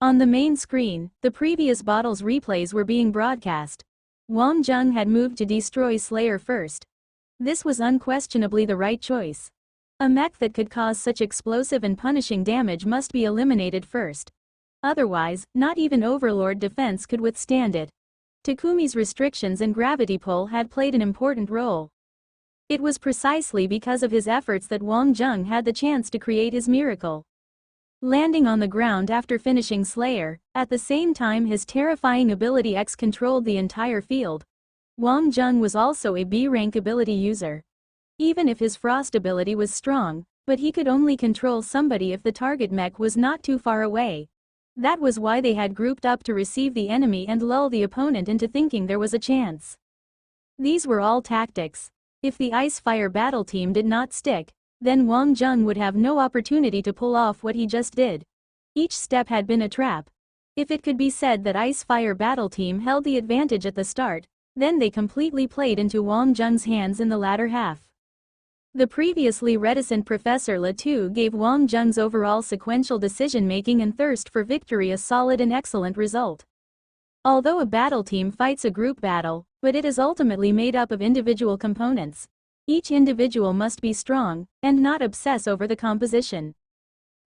On the main screen, the previous battle's replays were being broadcast. Wang Zheng had moved to destroy Slayer first. This was unquestionably the right choice. A mech that could cause such explosive and punishing damage must be eliminated first. Otherwise, not even Overlord defense could withstand it. Takumi's restrictions and gravity pull had played an important role. It was precisely because of his efforts that Wang Zheng had the chance to create his miracle. Landing on the ground after finishing Slayer, at the same time his terrifying ability X controlled the entire field. Wang Zheng was also a B-rank ability user. Even if his frost ability was strong, but he could only control somebody if the target mech was not too far away. That was why they had grouped up to receive the enemy and lull the opponent into thinking there was a chance. These were all tactics. If the Ice-Fire battle team did not stick, then Wang Zheng would have no opportunity to pull off what he just did. Each step had been a trap. If it could be said that Ice-Fire battle team held the advantage at the start, then they completely played into Wang Zheng's hands in the latter half. The previously reticent Professor Latu gave Wang Zheng's overall sequential decision-making and thirst for victory a solid and excellent result. Although a battle team fights a group battle, but it is ultimately made up of individual components. Each individual must be strong, and not obsess over the composition.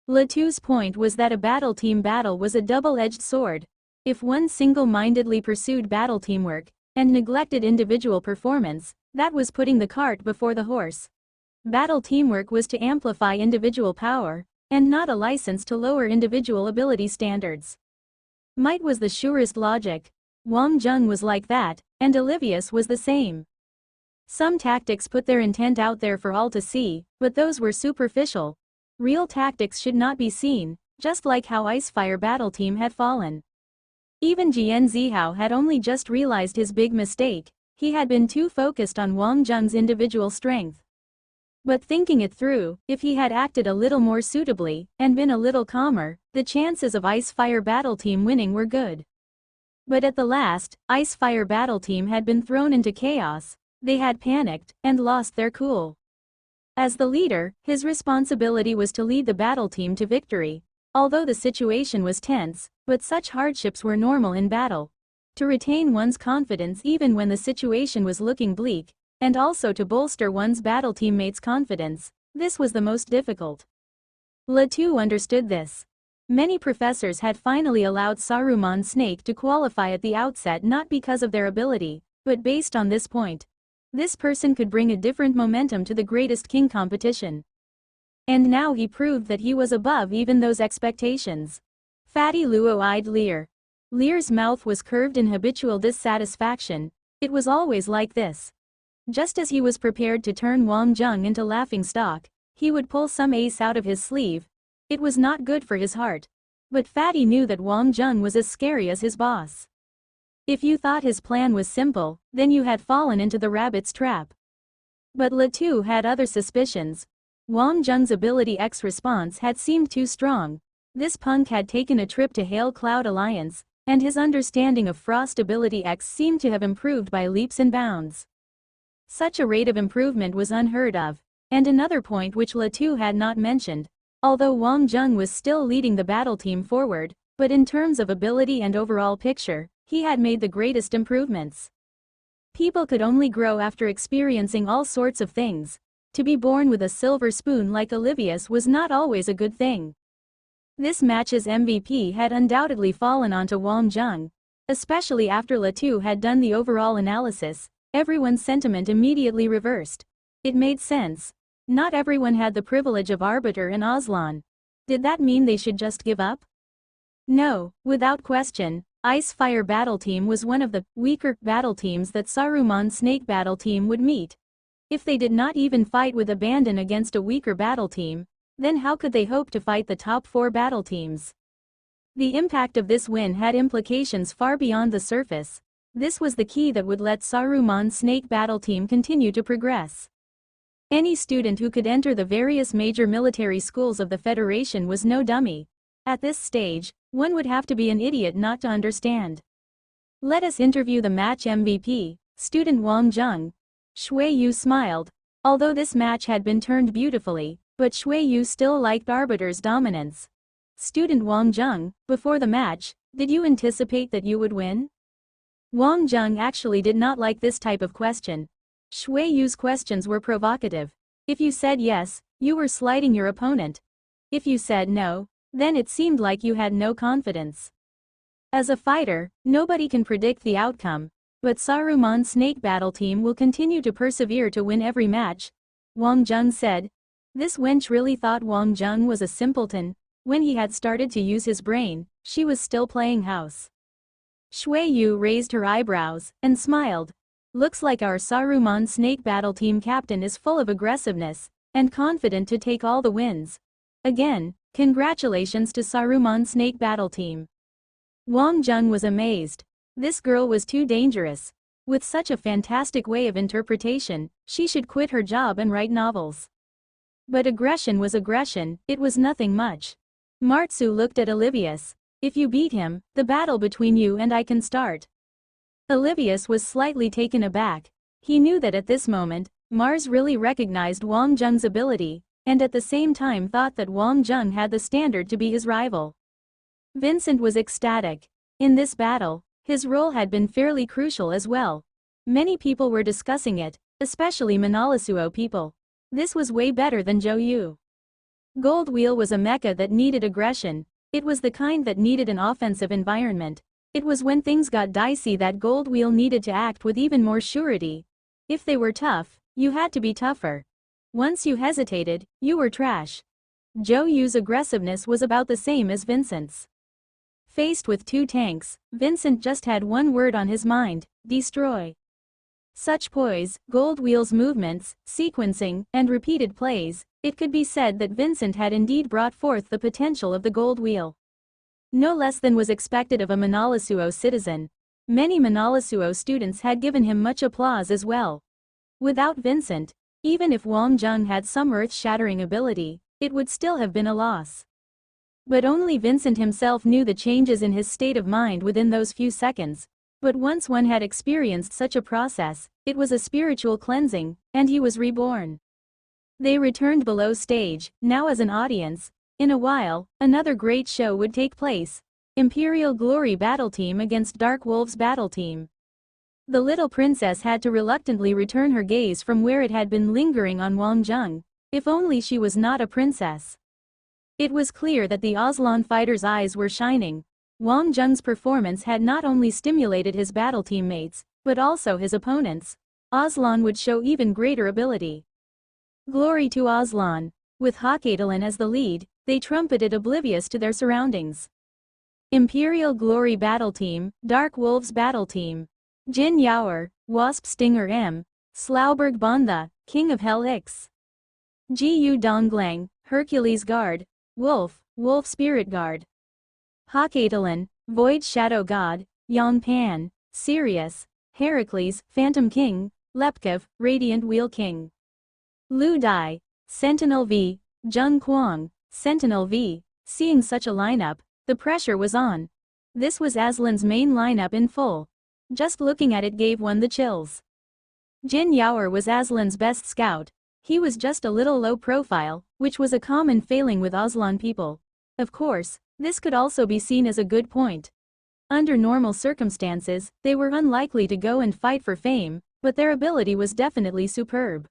Latu's point was that a battle team battle was a double-edged sword. If one single-mindedly pursued battle teamwork, and neglected individual performance, that was putting the cart before the horse. Battle teamwork was to amplify individual power, and not a license to lower individual ability standards. Might was the surest logic. Wang Zheng was like that, and Olivius was the same. Some tactics put their intent out there for all to see, but those were superficial. Real tactics should not be seen, just like how Ice-Fire battle team had fallen. Even Jian Zihao had only just realized his big mistake. He had been too focused on Wang Zheng's individual strength. But thinking it through, if he had acted a little more suitably, and been a little calmer, the chances of Ice-Fire battle team winning were good. But at the last, Ice-Fire battle team had been thrown into chaos. They had panicked, and lost their cool. As the leader, his responsibility was to lead the battle team to victory. Although the situation was tense, but such hardships were normal in battle. To retain one's confidence even when the situation was looking bleak, and also to bolster one's battle teammates' confidence, this was the most difficult. Latu understood this. Many professors had finally allowed Saruman Snake to qualify at the outset not because of their ability, but based on this point. This person could bring a different momentum to the greatest king competition. And now he proved that he was above even those expectations. Fatty Luo-eyed Lear. Lear's mouth was curved in habitual dissatisfaction. It was always like this. Just as he was prepared to turn Wang Zheng into laughingstock, he would pull some ace out of his sleeve. It was not good for his heart. But Fatty knew that Wang Zheng was as scary as his boss. If you thought his plan was simple, then you had fallen into the rabbit's trap. But Latu had other suspicions. Wang Zheng's ability X response had seemed too strong. This punk had taken a trip to Hail Cloud Alliance, and his understanding of Frost ability X seemed to have improved by leaps and bounds. Such a rate of improvement was unheard of. And another point which Latu had not mentioned. Although Wang Zheng was still leading the battle team forward, but in terms of ability and overall picture, he had made the greatest improvements. People could only grow after experiencing all sorts of things. To be born with a silver spoon like Olivius was not always a good thing. This match's MVP had undoubtedly fallen onto Wang Zheng. Especially after Latu had done the overall analysis, everyone's sentiment immediately reversed. It made sense. Not everyone had the privilege of Arbiter and Aslan. Did that mean they should just give up? No, without question. Ice-Fire battle team was one of the weaker battle teams that Saruman Snake battle team would meet. If they did not even fight with abandon against a weaker battle team, then how could they hope to fight the top 4 battle teams? The impact of this win had implications far beyond the surface. This was the key that would let Saruman Snake battle team continue to progress. Any student who could enter the various major military schools of the Federation was no dummy. At this stage, one would have to be an idiot not to understand. Let us interview the match MVP, student Wang Zheng. Shui Yu smiled. Although this match had been turned beautifully, but Shui Yu still liked Arbiter's dominance. Student Wang Jung, before the match, did you anticipate that you would win? Wang Jung actually did not like this type of question. Shui Yu's questions were provocative. If you said yes, you were slighting your opponent. If you said no, then it seemed like you had no confidence. As a fighter, nobody can predict the outcome, but Saruman's snake battle team will continue to persevere to win every match, Wang Jung said. This wench really thought Wang Jung was a simpleton. When he had started to use his brain, she was still playing house. Shui Yu raised her eyebrows and smiled. Looks like our Saruman snake battle team captain is full of aggressiveness and confident to take all the wins. Again, congratulations to Saruman snake battle team. Wang Jung was amazed. This girl was too dangerous. With such a fantastic way of interpretation, she should quit her job and write novels. But aggression was aggression, it was nothing much. Martsu looked at Olivius. If you beat him, the battle between you and I can start. Olivius was slightly taken aback. He knew that at this moment, Mars really recognized Wang Jung's ability, and at the same time thought that Wang Jung had the standard to be his rival. Vincent was ecstatic. In this battle, his role had been fairly crucial as well. Many people were discussing it, especially Manalasuo people. This was way better than Zhou Yu. Gold Wheel was a mecha that needed aggression. It was the kind that needed an offensive environment. It was when things got dicey that Gold Wheel needed to act with even more surety. If they were tough, you had to be tougher. Once you hesitated, you were trash. Zhou Yu's aggressiveness was about the same as Vincent's. Faced with two tanks, Vincent just had one word on his mind: destroy. Such poise, Gold Wheel's movements, sequencing, and repeated plays, it could be said that Vincent had indeed brought forth the potential of the Gold Wheel. No less than was expected of a Manalasuo citizen. Many Manalasuo students had given him much applause as well. Without Vincent, even if Wang Jung had some earth-shattering ability, it would still have been a loss. But only Vincent himself knew the changes in his state of mind within those few seconds. But once one had experienced such a process, it was a spiritual cleansing, and he was reborn. They returned below stage, now as an audience. In a while, another great show would take place. Imperial Glory Battle Team against Dark Wolves Battle Team. The little princess had to reluctantly return her gaze from where it had been lingering on Wang Jung. If only she was not a princess. It was clear that the Aslan fighter's eyes were shining. Wang Jung's performance had not only stimulated his battle teammates, but also his opponents. Aslan would show even greater ability. Glory to Aslan. With Hakatelan as the lead, they trumpeted oblivious to their surroundings. Imperial Glory Battle Team, Dark Wolves Battle Team. Jin Yaoer, Wasp Stinger M. Slauberg Banda, King of Hell X. Gu Donglang, Hercules Guard. Wolf Spirit Guard. Hakatelan, Void Shadow God. Yang Pan, Sirius. Heracles, Phantom King. Lepkev, Radiant Wheel King. Lu Dai, Sentinel V. Zheng Kuang, Sentinel V. Seeing such a lineup, the pressure was on. This was Aslan's main lineup in full. Just looking at it gave one the chills. Jin Yaoer was Aslan's best scout. He was just a little low profile, which was a common failing with Aslan people. Of course, this could also be seen as a good point. Under normal circumstances, they were unlikely to go and fight for fame, but their ability was definitely superb.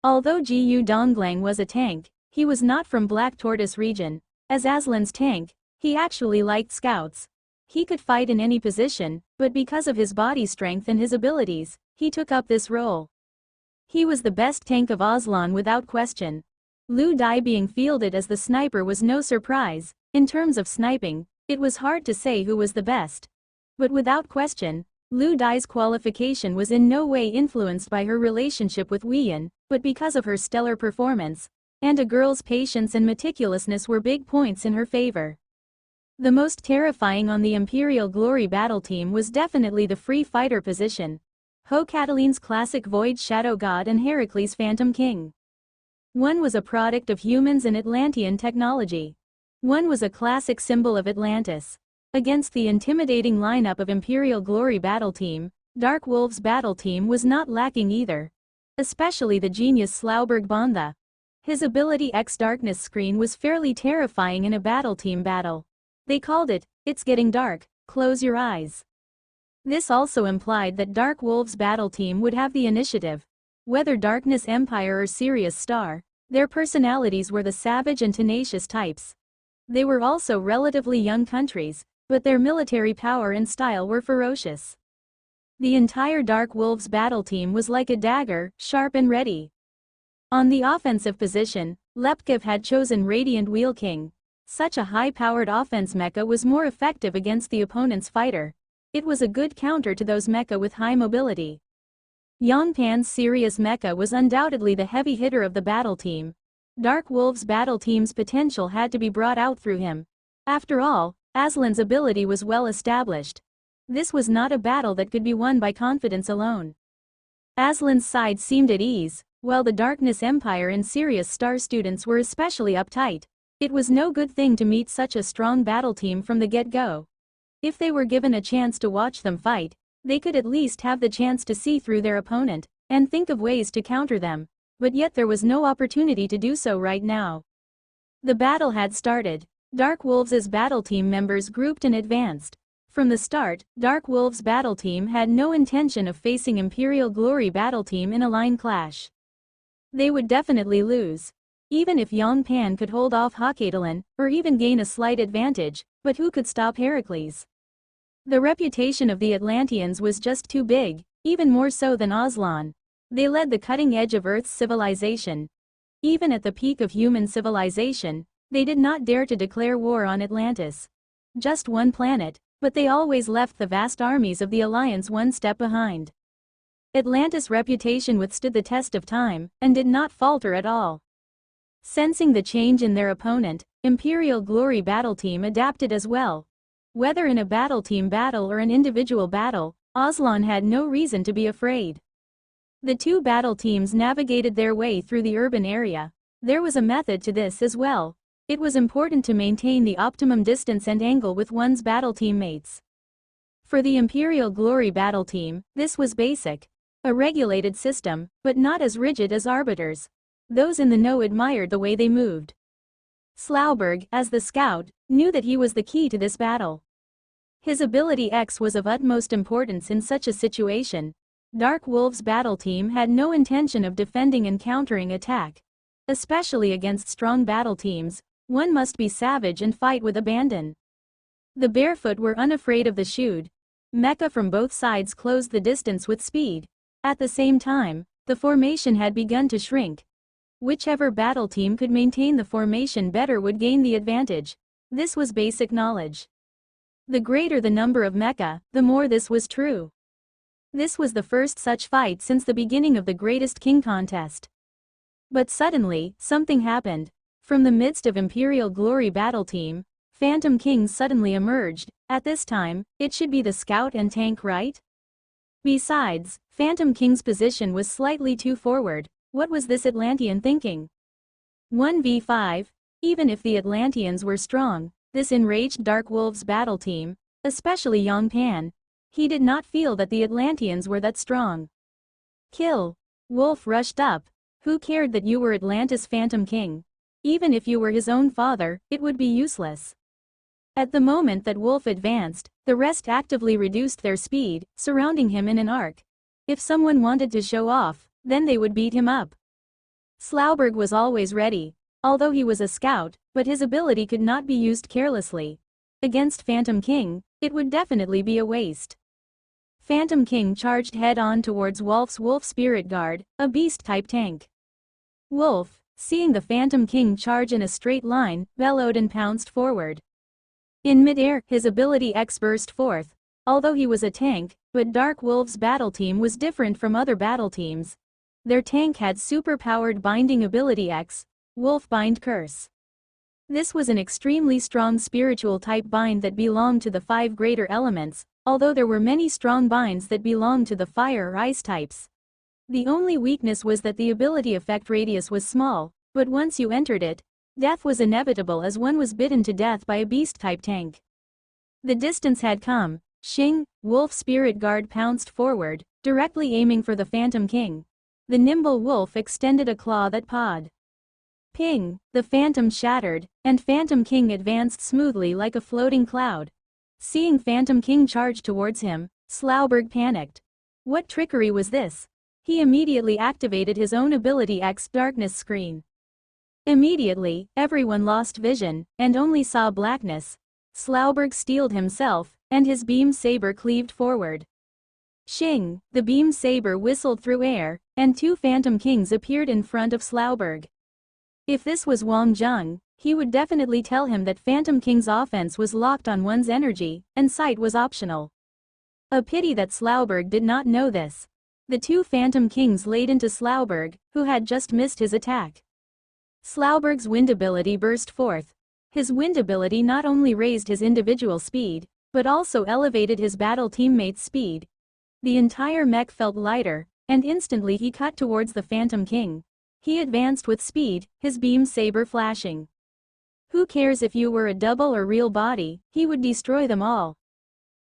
Although Gu Donglang was a tank, he was not from Black Tortoise region. As Aslan's tank, he actually liked scouts. He could fight in any position, but because of his body strength and his abilities, he took up this role. He was the best tank of Aslan without question. Lu Dai being fielded as the sniper was no surprise. In terms of sniping, it was hard to say who was the best. But without question, Lu Dai's qualification was in no way influenced by her relationship with Weiyan, but because of her stellar performance, and a girl's patience and meticulousness were big points in her favor. The most terrifying on the Imperial Glory battle team was definitely the free fighter position. Hakatelan's classic Void Shadow God and Heracles Phantom King. One was a product of humans and Atlantean technology. One was a classic symbol of Atlantis. Against the intimidating lineup of Imperial Glory battle team, Dark Wolves battle team was not lacking either. Especially the genius Slauberg Banda. His ability X darkness screen was fairly terrifying in a battle team battle. They called it, "It's getting dark, close your eyes." This also implied that Dark Wolves battle team would have the initiative. Whether Darkness Empire or Sirius Star, their personalities were the savage and tenacious types. They were also relatively young countries, but their military power and style were ferocious. The entire Dark Wolves battle team was like a dagger, sharp and ready. On the offensive position, Lepkev had chosen Radiant Wheel King. Such a high-powered offense mecha was more effective against the opponent's fighter. It was a good counter to those mecha with high mobility. Yongpan's Sirius mecha was undoubtedly the heavy hitter of the battle team. Dark Wolves battle team's potential had to be brought out through him. After all, Aslan's ability was well established. This was not a battle that could be won by confidence alone. Aslan's side seemed at ease, while the Darkness Empire and Sirius Star students were especially uptight. It was no good thing to meet such a strong battle team from the get-go. If they were given a chance to watch them fight, they could at least have the chance to see through their opponent and think of ways to counter them, but yet there was no opportunity to do so right now. The battle had started. Dark Wolves' battle team members grouped and advanced. From the start, Dark Wolves' battle team had no intention of facing Imperial Glory battle team in a line clash. They would definitely lose. Even if Yongpan could hold off Hakadalin, or even gain a slight advantage, but who could stop Heracles? The reputation of the Atlanteans was just too big, even more so than Aslan. They led the cutting edge of Earth's civilization. Even at the peak of human civilization, they did not dare to declare war on Atlantis. Just one planet, but they always left the vast armies of the Alliance one step behind. Atlantis' reputation withstood the test of time, and did not falter at all. Sensing the change in their opponent, Imperial Glory battle team adapted as well. Whether in a battle team battle or an individual battle, Aslan had no reason to be afraid. The two battle teams navigated their way through the urban area. There was a method to this as well. It was important to maintain the optimum distance and angle with one's battle teammates. For the Imperial Glory battle team, this was basic. A regulated system, but not as rigid as Arbiter's. Those in the know admired the way they moved. Slauberg, as the scout, knew that he was the key to this battle. His ability X was of utmost importance in such a situation. Dark Wolves' battle team had no intention of defending and countering attack. Especially against strong battle teams, one must be savage and fight with abandon. The Barefoot were unafraid of the shoot. Mecha from both sides closed the distance with speed. At the same time, the formation had begun to shrink. Whichever battle team could maintain the formation better would gain the advantage. This was basic knowledge. The greater the number of mecha, the more this was true. This was the first such fight since the beginning of the Greatest King contest. But suddenly, something happened. From the midst of Imperial Glory battle team, Phantom Kings suddenly emerged. At this time, it should be the scout and tank, right? Besides, Phantom King's position was slightly too forward. What was this Atlantean thinking? 1v5, even if the Atlanteans were strong, this enraged Dark Wolves battle team, especially Yongpan. He did not feel that the Atlanteans were that strong. Kill. Wolf rushed up. Who cared that you were Atlantis Phantom King? Even if you were his own father, it would be useless. At the moment that Wolf advanced, the rest actively reduced their speed, surrounding him in an arc. If someone wanted to show off, then they would beat him up. Slauberg was always ready. Although he was a scout, but his ability could not be used carelessly. Against Phantom King, it would definitely be a waste. Phantom King charged head-on towards Wolf's Wolf Spirit Guard, a beast-type tank. Wolf, seeing the Phantom King charge in a straight line, bellowed and pounced forward. In mid-air, his ability X burst forth. Although he was a tank, but Dark Wolves' battle team was different from other battle teams. Their tank had super-powered binding ability X, Wolf Bind Curse. This was an extremely strong spiritual type bind that belonged to the 5 greater elements, although there were many strong binds that belonged to the fire or ice types. The only weakness was that the ability effect radius was small, but once you entered it, death was inevitable as one was bitten to death by a beast-type tank. The distance had come. Xing, Wolf Spirit Guard pounced forward, directly aiming for the Phantom King. The nimble wolf extended a claw that pawed. Ping! The phantom shattered, and Phantom King advanced smoothly like a floating cloud. Seeing Phantom King charge towards him, Slauberg panicked. What trickery was this? He immediately activated his own ability X darkness screen. Immediately, everyone lost vision, and only saw blackness. Slauberg steeled himself, and his beam saber cleaved forward. Shing! The beam saber whistled through air, and two Phantom Kings appeared in front of Slauberg. If this was Wang Zheng, he would definitely tell him that Phantom King's offense was locked on one's energy, and sight was optional. A pity that Slauberg did not know this. The two Phantom Kings laid into Slauberg, who had just missed his attack. Slauberg's wind ability burst forth. His wind ability not only raised his individual speed, but also elevated his battle teammates' speed. The entire mech felt lighter, and instantly he cut towards the Phantom King. He advanced with speed, his beam saber flashing. Who cares if you were a double or real body, he would destroy them all.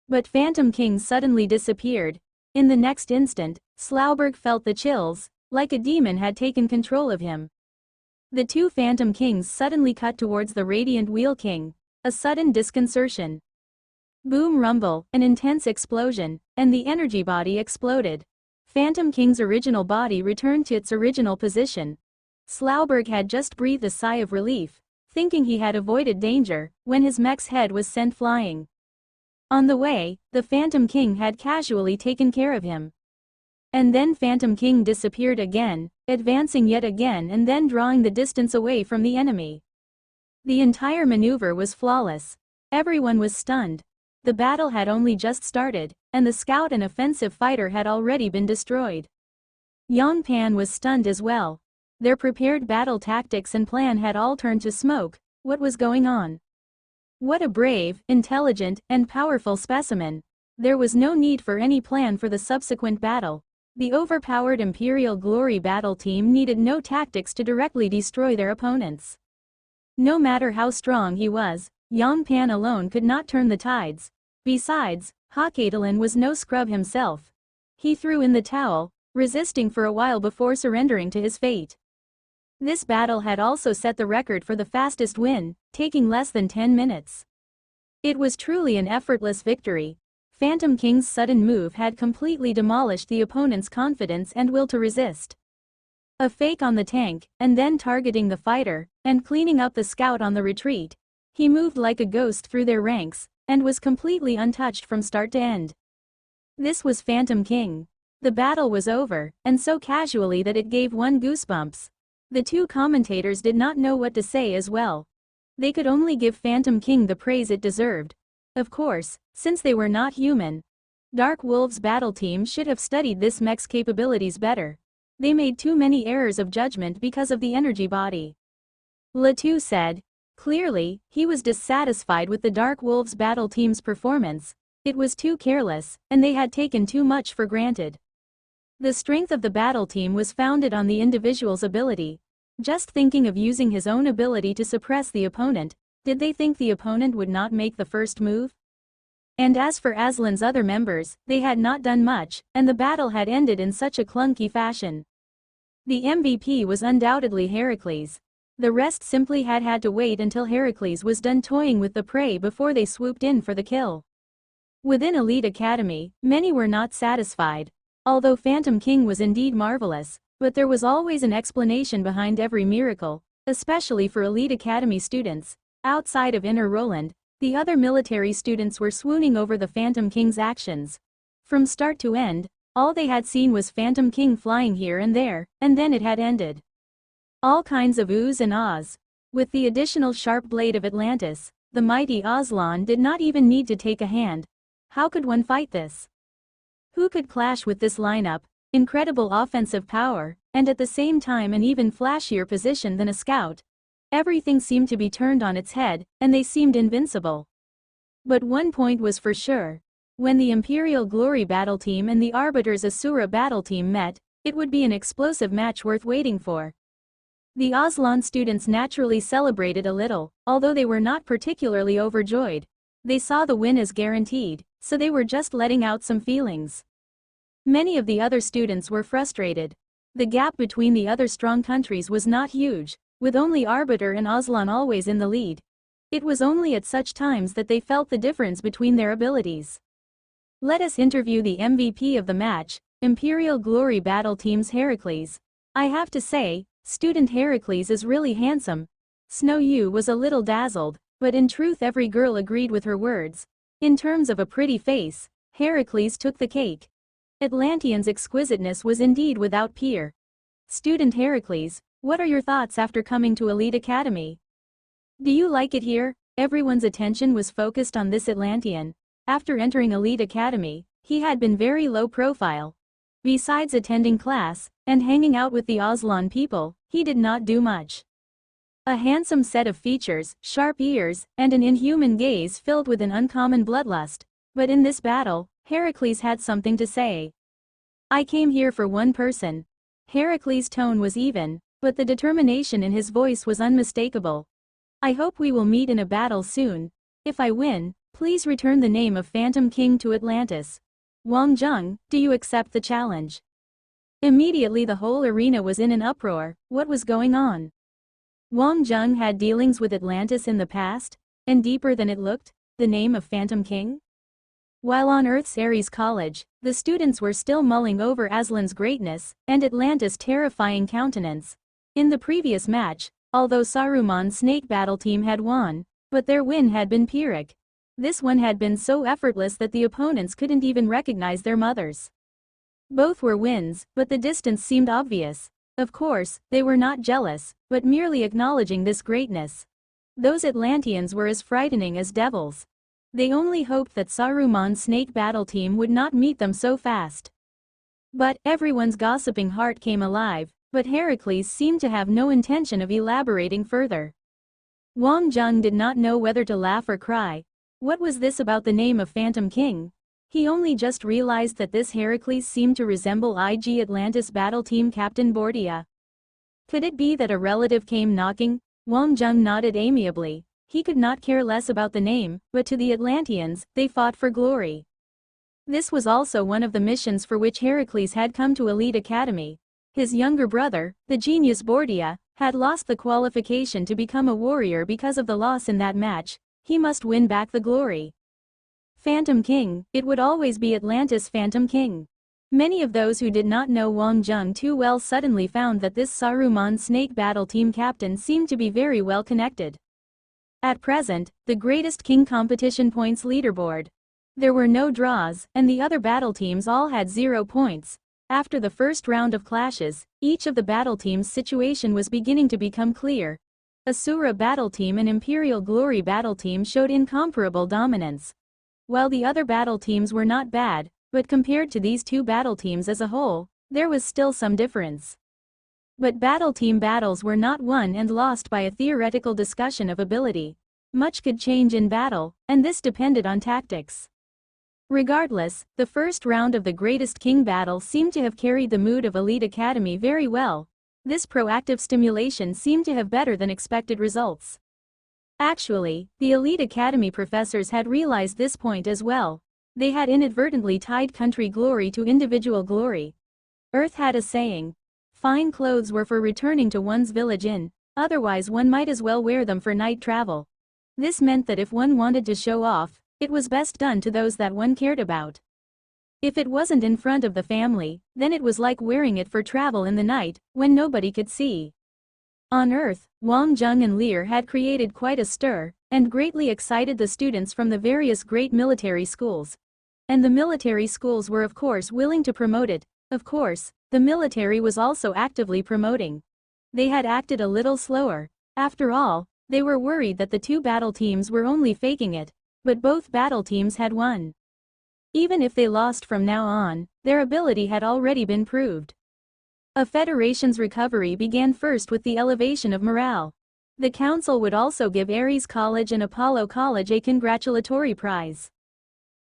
But Phantom King suddenly disappeared. In the next instant, Slauberg felt the chills, like a demon had taken control of him. The two Phantom Kings suddenly cut towards the Radiant Wheel King. A sudden disconcertion. Boom rumble, an intense explosion, and the energy body exploded. Phantom King's original body returned to its original position. Slauberg had just breathed a sigh of relief, thinking he had avoided danger, when his mech's head was sent flying. On the way, the Phantom King had casually taken care of him. And then Phantom King disappeared again, advancing yet again and then drawing the distance away from the enemy. The entire maneuver was flawless. Everyone was stunned. The battle had only just started, and the scout and offensive fighter had already been destroyed. Yang Pan was stunned as well. Their prepared battle tactics and plan had all turned to smoke. What was going on? What a brave, intelligent, and powerful specimen. There was no need for any plan for the subsequent battle. The overpowered Imperial Glory battle team needed no tactics to directly destroy their opponents. No matter how strong he was, Yang Pan alone could not turn the tides. Besides, Hakadalin was no scrub himself. He threw in the towel, resisting for a while before surrendering to his fate. This battle had also set the record for the fastest win, taking less than 10 minutes. It was truly an effortless victory. Phantom King's sudden move had completely demolished the opponent's confidence and will to resist. A fake on the tank, and then targeting the fighter, and cleaning up the scout on the retreat. He moved like a ghost through their ranks, and was completely untouched from start to end. This was Phantom King. The battle was over, and so casually that it gave one goosebumps. The two commentators did not know what to say as well. They could only give Phantom King the praise it deserved. Of course, since they were not human. Dark Wolf's battle team should have studied this mech's capabilities better. They made too many errors of judgment because of the energy body. Latu said. Clearly, he was dissatisfied with the Dark Wolf's battle team's performance. It was too careless, and they had taken too much for granted. The strength of the battle team was founded on the individual's ability. Just thinking of using his own ability to suppress the opponent, did they think the opponent would not make the first move? And as for Aslan's other members, they had not done much, and the battle had ended in such a clunky fashion. The MVP was undoubtedly Heracles. The rest simply had to wait until Heracles was done toying with the prey before they swooped in for the kill. Within Elite Academy, many were not satisfied. Although Phantom King was indeed marvelous, but there was always an explanation behind every miracle, especially for Elite Academy students. Outside of Inner Roland, the other military students were swooning over the Phantom King's actions. From start to end, all they had seen was Phantom King flying here and there, and then it had ended. All kinds of oohs and ahs. With the additional sharp blade of Atlantis, the mighty Aslan did not even need to take a hand. How could one fight this? Who could clash with this lineup? Incredible offensive power, and at the same time an even flashier position than a scout. Everything seemed to be turned on its head, and they seemed invincible. But one point was for sure. When the Imperial Glory battle team and the Arbiter's Asura battle team met, it would be an explosive match worth waiting for. The Aslan students naturally celebrated a little, although they were not particularly overjoyed. They saw the win as guaranteed, so they were just letting out some feelings. Many of the other students were frustrated. The gap between the other strong countries was not huge, with only Arbiter and Aslan always in the lead. It was only at such times that they felt the difference between their abilities. Let us interview the MVP of the match, Imperial Glory Battle Team's Heracles. I have to say, student Heracles is really handsome. Snow Yu was a little dazzled, but in truth every girl agreed with her words. In terms of a pretty face, Heracles took the cake. Atlantean's exquisiteness was indeed without peer. Student Heracles, what are your thoughts after coming to Elite Academy? Do you like it here? Everyone's attention was focused on this Atlantean. After entering Elite Academy, he had been very low profile. Besides attending class and hanging out with the Aslan people, he did not do much. A handsome set of features, sharp ears, and an inhuman gaze filled with an uncommon bloodlust. But in this battle, Heracles had something to say. I came here for one person. Heracles' tone was even, but the determination in his voice was unmistakable. I hope we will meet in a battle soon. If I win, please return the name of Phantom King to Atlantis. Wang Zheng, do you accept the challenge? Immediately the whole arena was in an uproar. What was going on? Wang Zheng had dealings with Atlantis in the past, and deeper than it looked, the name of Phantom King? While on Earth's Ares College, the students were still mulling over Aslan's greatness and Atlantis' terrifying countenance. In the previous match, although Saruman's snake battle team had won, but their win had been Pyrrhic. This one had been so effortless that the opponents couldn't even recognize their mothers. Both were wins, but the distance seemed obvious. Of course, they were not jealous, but merely acknowledging this greatness. Those Atlanteans were as frightening as devils. They only hoped that Saruman's snake battle team would not meet them so fast. But everyone's gossiping heart came alive, but Heracles seemed to have no intention of elaborating further. Wang Zheng did not know whether to laugh or cry. What was this about the name of Phantom King? He only just realized that this Heracles seemed to resemble IG Atlantis battle team Captain Bordia. Could it be that a relative came knocking? Wang Zheng nodded amiably. He could not care less about the name, but to the Atlanteans, they fought for glory. This was also one of the missions for which Heracles had come to Elite Academy. His younger brother, the genius Bordia, had lost the qualification to become a warrior because of the loss in that match. He must win back the glory. Phantom King, it would always be Atlantis Phantom King. Many of those who did not know Wang Zheng too well suddenly found that this Saruman snake battle team captain seemed to be very well connected. At present, the greatest king competition points leaderboard. There were no draws, and the other battle teams all had 0 points. After the first round of clashes, each of the battle teams' situation was beginning to become clear. Asura battle team and Imperial Glory battle team showed incomparable dominance. While the other battle teams were not bad, but compared to these two battle teams as a whole, there was still some difference. But battle team battles were not won and lost by a theoretical discussion of ability. Much could change in battle, and this depended on tactics. Regardless, the first round of the Greatest King battle seemed to have carried the mood of Elite Academy very well. This proactive stimulation seemed to have better than expected results. Actually, the Elite Academy professors had realized this point as well. They had inadvertently tied country glory to individual glory. Earth had a saying. Fine clothes were for returning to one's village inn, otherwise one might as well wear them for night travel. This meant that if one wanted to show off, it was best done to those that one cared about. If it wasn't in front of the family, then it was like wearing it for travel in the night, when nobody could see. On Earth, Wang Zheng and Lear had created quite a stir, and greatly excited the students from the various great military schools. And the military schools were of course willing to promote it. Of course, the military was also actively promoting. They had acted a little slower. After all, they were worried that the two battle teams were only faking it, but both battle teams had won. Even if they lost from now on, their ability had already been proved. A federation's recovery began first with the elevation of morale. The council would also give Ares College and Apollo College a congratulatory prize.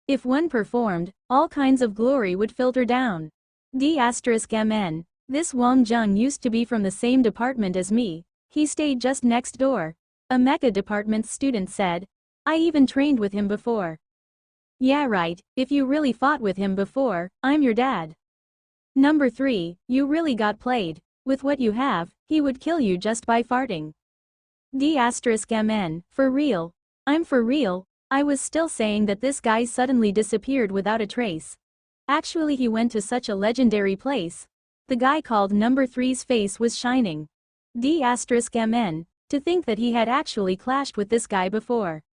If one performed, all kinds of glory would filter down. D*MN. This Wang Zheng used to be from the same department as me. He stayed just next door. A mecha department student said. I even trained with him before. Yeah right, if you really fought with him before, I'm your dad. Number 3, you really got played. With what you have, he would kill you just by farting. D*MN, for real. I'm for real. I was still saying that this guy suddenly disappeared without a trace. Actually, he went to such a legendary place. The guy called number 3's face was shining. D*MN, to think that he had actually clashed with this guy before.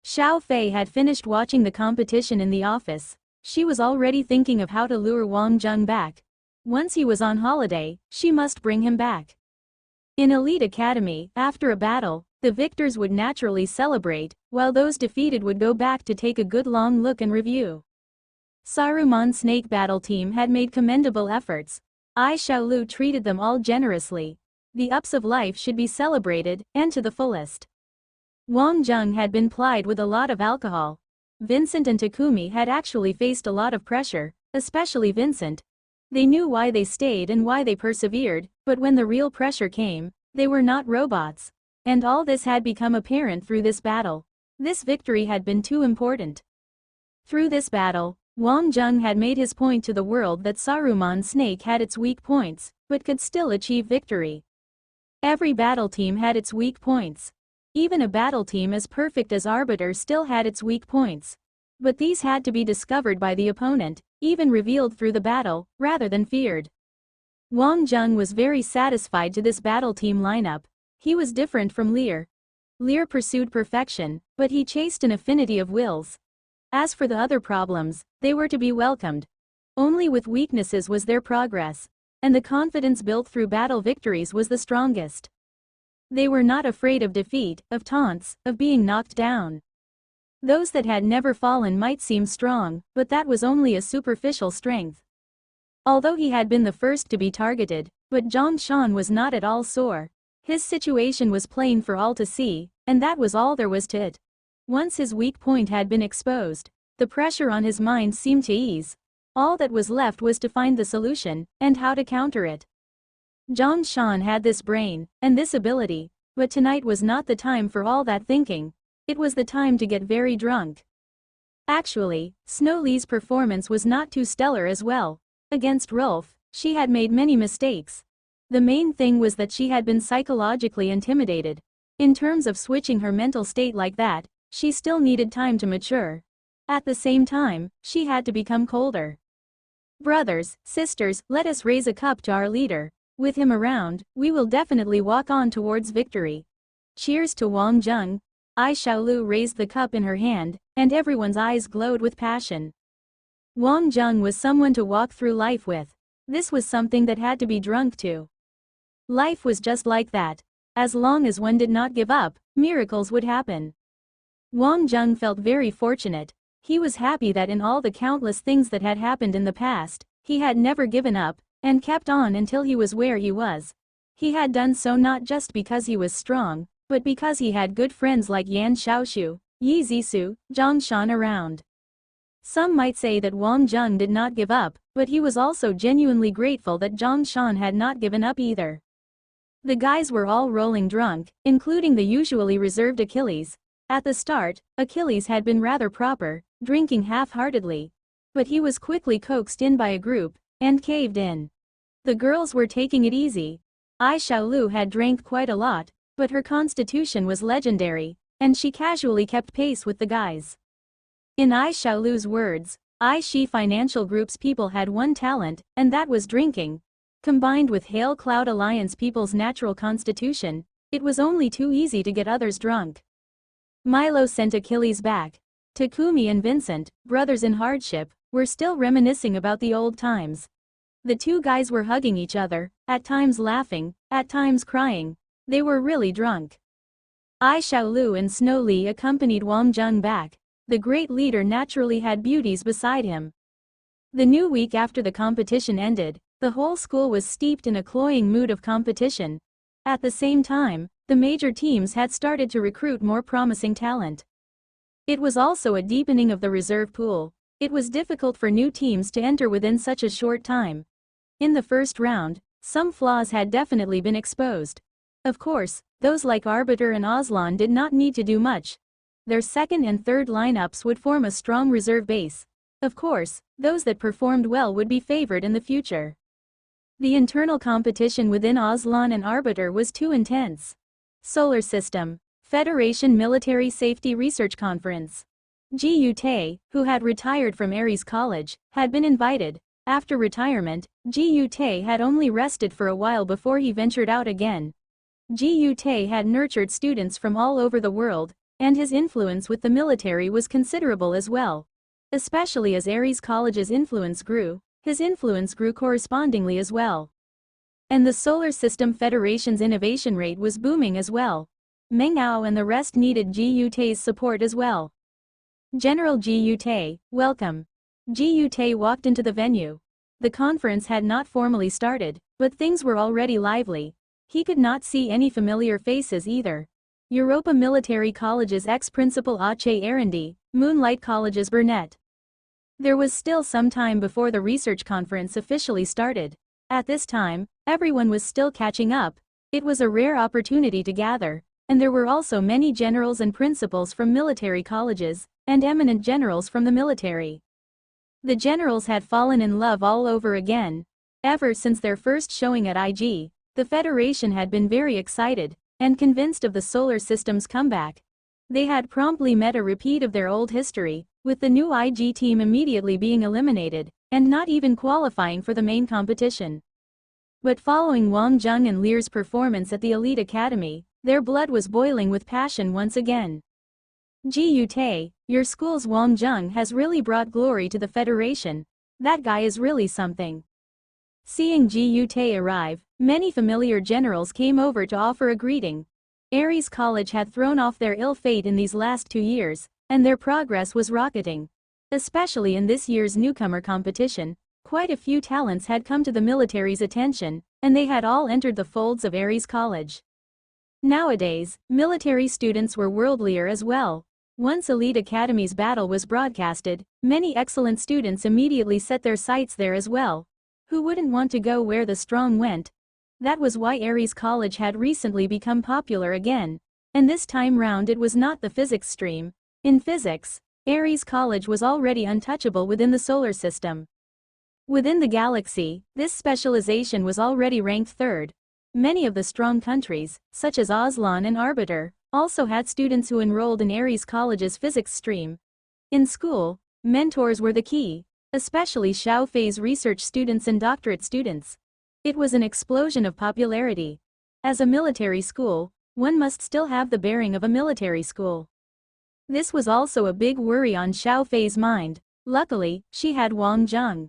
Xiao Fei had finished watching the competition in the office. She was already thinking of how to lure Wang Jung back. Once he was on holiday, she must bring him back. In Elite Academy, after a battle, the victors would naturally celebrate, while those defeated would go back to take a good long look and review. Saruman's snake battle team had made commendable efforts. Ai Xiaolu treated them all generously. The ups of life should be celebrated, and to the fullest. Wang Jung had been plied with a lot of alcohol. Vincent and Takumi had actually faced a lot of pressure, especially Vincent. They knew why they stayed and why they persevered, but when the real pressure came, they were not robots. And all this had become apparent through this battle. This victory had been too important. Through this battle, Wang Jung had made his point to the world that Saruman's snake had its weak points, but could still achieve victory. Every battle team had its weak points. Even a battle team as perfect as Arbiter still had its weak points. But these had to be discovered by the opponent, even revealed through the battle, rather than feared. Wang Jung was very satisfied to this battle team lineup. He was different from Lear. Lear pursued perfection, but he chased an affinity of wills. As for the other problems, they were to be welcomed. Only with weaknesses was there progress, and the confidence built through battle victories was the strongest. They were not afraid of defeat, of taunts, of being knocked down. Those that had never fallen might seem strong, but that was only a superficial strength. Although he had been the first to be targeted, but Zhang Shan was not at all sore. His situation was plain for all to see, and that was all there was to it. Once his weak point had been exposed, the pressure on his mind seemed to ease. All that was left was to find the solution, and how to counter it. Zhang Shan had this brain, and this ability, but tonight was not the time for all that thinking. It was the time to get very drunk. Actually, Snow Lee's performance was not too stellar as well. Against Rolf, she had made many mistakes. The main thing was that she had been psychologically intimidated. In terms of switching her mental state like that, she still needed time to mature. At the same time, she had to become colder. Brothers, sisters, let us raise a cup to our leader. With him around, we will definitely walk on towards victory. Cheers to Wang Jung. Ai Xiaolu raised the cup in her hand, and everyone's eyes glowed with passion. Wang Jung was someone to walk through life with. This was something that had to be drunk to. Life was just like that. As long as one did not give up, miracles would happen. Wang Jung felt very fortunate. He was happy that in all the countless things that had happened in the past, he had never given up, and kept on until he was where he was. He had done so not just because he was strong, but because he had good friends like Yan Xiaoshu, Yi Zisu, Zhang Shan around. Some might say that Wang Jung did not give up, but he was also genuinely grateful that Zhang Shan had not given up either. The guys were all rolling drunk, including the usually reserved Achilles. At the start, Achilles had been rather proper, drinking half-heartedly. But he was quickly coaxed in by a group, and caved in. The girls were taking it easy. Ai Xiaolu had drank quite a lot, but her constitution was legendary, and she casually kept pace with the guys. In Ai Xiaolu's words, Ai Shi Financial Group's people had one talent, and that was drinking. Combined with Hail Cloud Alliance people's natural constitution, it was only too easy to get others drunk. Milo sent Achilles back. Takumi and Vincent, brothers in hardship, were still reminiscing about the old times. The two guys were hugging each other, at times laughing, at times crying. They were really drunk. Ai Xiaolu and Snow Lee accompanied Wang Jung back. The great leader naturally had beauties beside him. The new week after the competition ended, the whole school was steeped in a cloying mood of competition. At the same time, the major teams had started to recruit more promising talent. It was also a deepening of the reserve pool. It was difficult for new teams to enter within such a short time. In the first round, some flaws had definitely been exposed. Of course, those like Arbiter and Aslan did not need to do much. Their second and third lineups would form a strong reserve base. Of course, those that performed well would be favored in the future. The internal competition within Aslan and Arbiter was too intense. Solar System Federation Military Safety Research Conference. Ji Yute, who had retired from Ares College, had been invited. After retirement, Ji Yute had only rested for a while before he ventured out again. Ji Yute had nurtured students from all over the world, and his influence with the military was considerable as well. Especially as Ares College's influence grew, his influence grew correspondingly as well. And the Solar System Federation's innovation rate was booming as well. Meng Ao and the rest needed Ji Yute's support as well. General Ji Yute, welcome. Ji Yute walked into the venue. The conference had not formally started, but things were already lively. He could not see any familiar faces either. Europa Military College's ex-principal Ache Arendi, Moonlight College's Burnett. There was still some time before the research conference officially started. At this time, everyone was still catching up. It was a rare opportunity to gather, and there were also many generals and principals from military colleges, and eminent generals from the military. The generals had fallen in love all over again. Ever since their first showing at IG, the Federation had been very excited and convinced of the solar system's comeback. They had promptly met a repeat of their old history, with the new IG team immediately being eliminated, and not even qualifying for the main competition. But following Wang Zheng and Lear's performance at the Elite Academy, their blood was boiling with passion once again. Ji Yute, your school's Wang Zheng has really brought glory to the Federation. That guy is really something. Seeing Ji Yute arrive, many familiar generals came over to offer a greeting. Ares College had thrown off their ill fate in these last 2 years, and their progress was rocketing. Especially in this year's newcomer competition, quite a few talents had come to the military's attention, and they had all entered the folds of Ares College. Nowadays, military students were worldlier as well. Once Elite Academy's battle was broadcasted, many excellent students immediately set their sights there as well. Who wouldn't want to go where the strong went? That was why Ares College had recently become popular again. And this time round it was not the physics stream. In physics, Ares College was already untouchable within the solar system. Within the galaxy, this specialization was already ranked third. Many of the strong countries, such as Aslan and Arbiter, also had students who enrolled in Ares College's physics stream. In school, mentors were the key, especially Xiao Fei's research students and doctorate students. It was an explosion of popularity. As a military school, one must still have the bearing of a military school. This was also a big worry on Xiao Fei's mind. Luckily, she had Wang Zheng.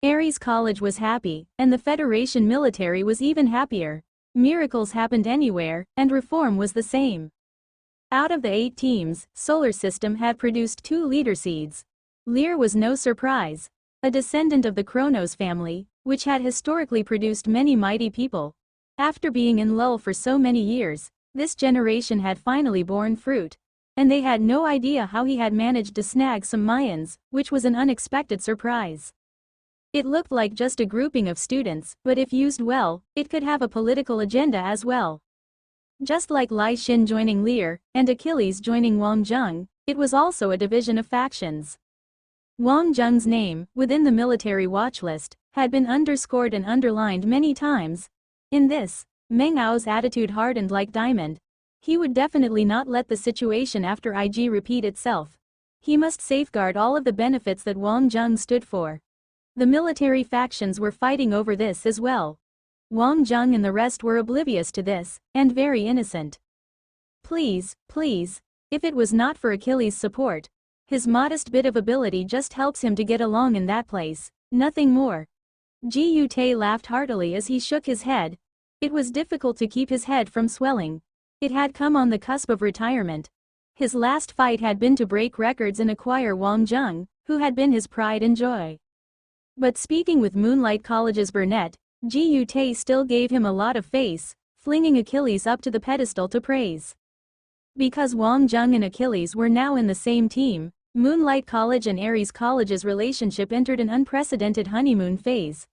Ares College was happy, and the Federation military was even happier. Miracles happened anywhere, and reform was the same. Out of the 8 teams, Solar System had produced 2 leader seeds. Lear was no surprise. A descendant of the Kronos family, which had historically produced many mighty people. After being in lull for so many years, this generation had finally borne fruit. And they had no idea how he had managed to snag some Mayans, which was an unexpected surprise. It looked like just a grouping of students, but if used well, it could have a political agenda as well. Just like Lai Xin joining Lear, and Achilles joining Wang Zheng, it was also a division of factions. Wang Zheng's name, within the military watch list, had been underscored and underlined many times. In this, Meng Ao's attitude hardened like diamond. He would definitely not let the situation after IG repeat itself. He must safeguard all of the benefits that Wang Zheng stood for. The military factions were fighting over this as well. Wang Zheng and the rest were oblivious to this, and very innocent. Please, if it was not for Achilles' support, his modest bit of ability just helps him to get along in that place, nothing more. Ji Yute laughed heartily as he shook his head. It was difficult to keep his head from swelling. It had come on the cusp of retirement. His last fight had been to break records and acquire Wang Zheng, who had been his pride and joy. But speaking with Moonlight College's Burnett, Ji Yute still gave him a lot of face, flinging Achilles up to the pedestal to praise. Because Wang Zheng and Achilles were now in the same team, Moonlight College and Ares College's relationship entered an unprecedented honeymoon phase.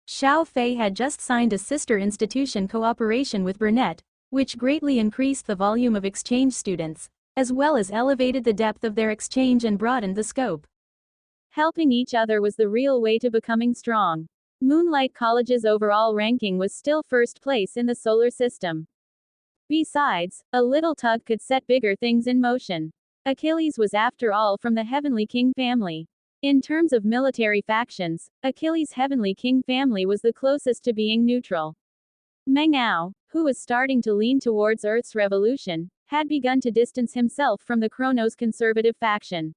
Xiao Fei had just signed a sister institution cooperation with Burnett, which greatly increased the volume of exchange students, as well as elevated the depth of their exchange and broadened the scope. Helping each other was the real way to becoming strong. Moonlight College's overall ranking was still first place in the solar system. Besides, a little tug could set bigger things in motion. Achilles was after all from the Heavenly King family. In terms of military factions, Achilles' Heavenly King family was the closest to being neutral. Mengao, who was starting to lean towards Earth's revolution, had begun to distance himself from the Chronos conservative faction.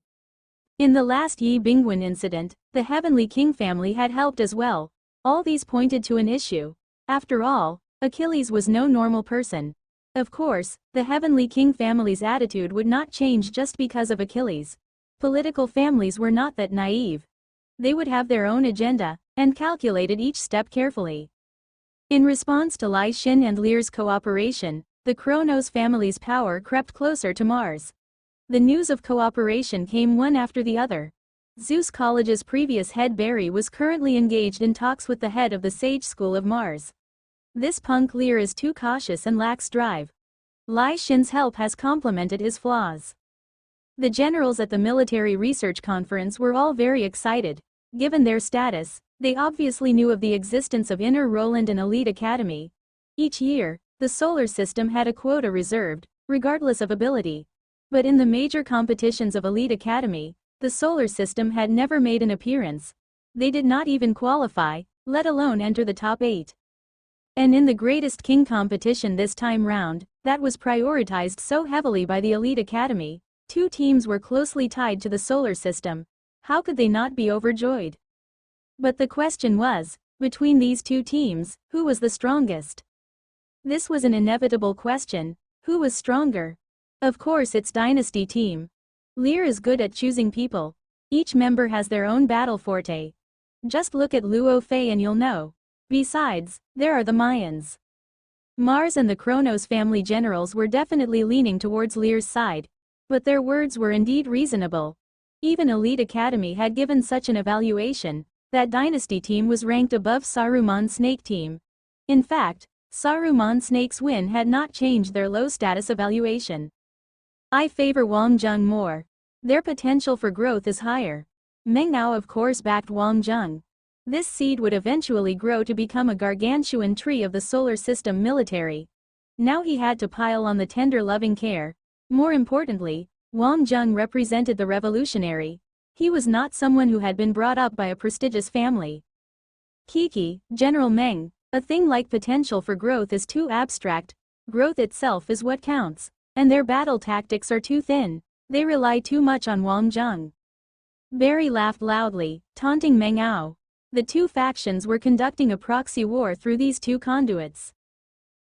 In the last Yi Bingwen incident, the Heavenly King family had helped as well. All these pointed to an issue. After all, Achilles was no normal person. Of course, the Heavenly King family's attitude would not change just because of Achilles. Political families were not that naive. They would have their own agenda, and calculated each step carefully. In response to Lai Xin and Lear's cooperation, the Chronos family's power crept closer to Mars. The news of cooperation came one after the other. Zeus College's previous head Barry was currently engaged in talks with the head of the Sage School of Mars. This punk Lear is too cautious and lacks drive. Lai Xin's help has complemented his flaws. The generals at the military research conference were all very excited. Given their status, they obviously knew of the existence of Inner Roland and Elite Academy. Each year, the solar system had a quota reserved, regardless of ability. But in the major competitions of Elite Academy, the solar system had never made an appearance. They did not even qualify, let alone enter the top 8. And in the Greatest King competition this time round, that was prioritized so heavily by the Elite Academy, 2 teams were closely tied to the solar system. How could they not be overjoyed? But the question was, between these 2 teams, who was the strongest? This was an inevitable question. Who was stronger? Of course it's Dynasty team. Lear is good at choosing people. Each member has their own battle forte. Just look at Luo Fei and you'll know. Besides, there are the Mayans. Mars and the Chronos family generals were definitely leaning towards Lear's side. But their words were indeed reasonable. Even Elite Academy had given such an evaluation. That Dynasty team was ranked above Saruman Snake team. In fact, Saruman Snake's win had not changed their low status evaluation. I favor Wang Zheng more. Their potential for growth is higher. Meng Ao of course backed Wang Zheng. This seed would eventually grow to become a gargantuan tree of the solar system military. Now he had to pile on the tender loving care. More importantly, Wang Zheng represented the revolutionary. He was not someone who had been brought up by a prestigious family. Kiki, General Meng, a thing like potential for growth is too abstract. Growth itself is what counts. And their battle tactics are too thin. They rely too much on Wang Zheng. Barry laughed loudly, taunting Meng Ao. The 2 factions were conducting a proxy war through these 2 conduits.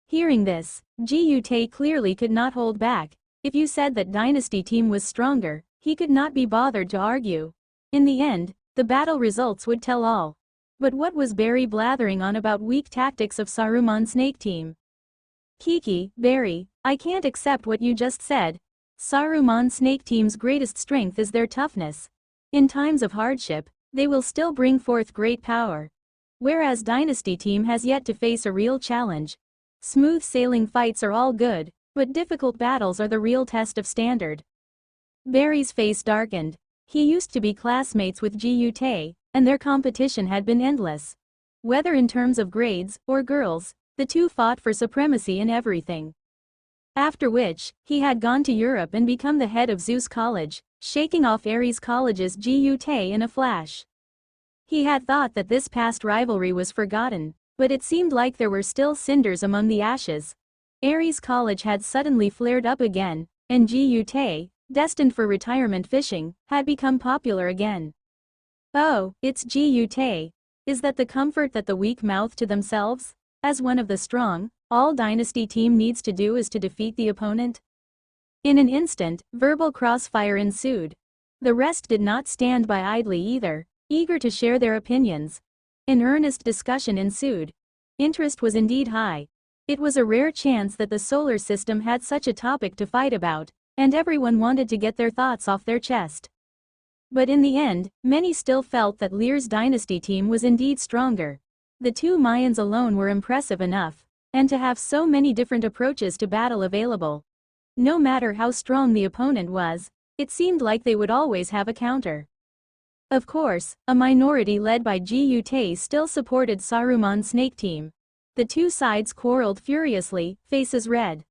Hearing this, Ji Yute clearly could not hold back. If you said that Dynasty team was stronger, he could not be bothered to argue. In the end, the battle results would tell all. But what was Barry blathering on about weak tactics of Saruman Snake team? Kiki, Barry, I can't accept what you just said. Saruman Snake team's greatest strength is their toughness. In times of hardship, they will still bring forth great power. Whereas Dynasty team has yet to face a real challenge. Smooth sailing fights are all good, but difficult battles are the real test of standard. Barry's face darkened. He used to be classmates with Ji Yute, and their competition had been endless. Whether in terms of grades or girls, the 2 fought for supremacy in everything. After which, he had gone to Europe and become the head of Zeus College, shaking off Ares College's Ji Yute in a flash. He had thought that this past rivalry was forgotten, but it seemed like there were still cinders among the ashes. Ares College had suddenly flared up again, and Ji Yute, destined for retirement fishing, had become popular again. Oh, it's Ji Yute. Is that the comfort that the weak mouth to themselves? As one of the strong, all Dynasty team needs to do is to defeat the opponent. In an instant, verbal crossfire ensued. The rest did not stand by idly either, eager to share their opinions. An earnest discussion ensued. Interest was indeed high. It was a rare chance that the solar system had such a topic to fight about, and everyone wanted to get their thoughts off their chest. But in the end, many still felt that Lear's Dynasty team was indeed stronger. The 2 Mayans alone were impressive enough, and to have so many different approaches to battle available. No matter how strong the opponent was, it seemed like they would always have a counter. Of course, a minority led by Ji Tae still supported Saruman's snake team. The two sides quarreled furiously, faces red.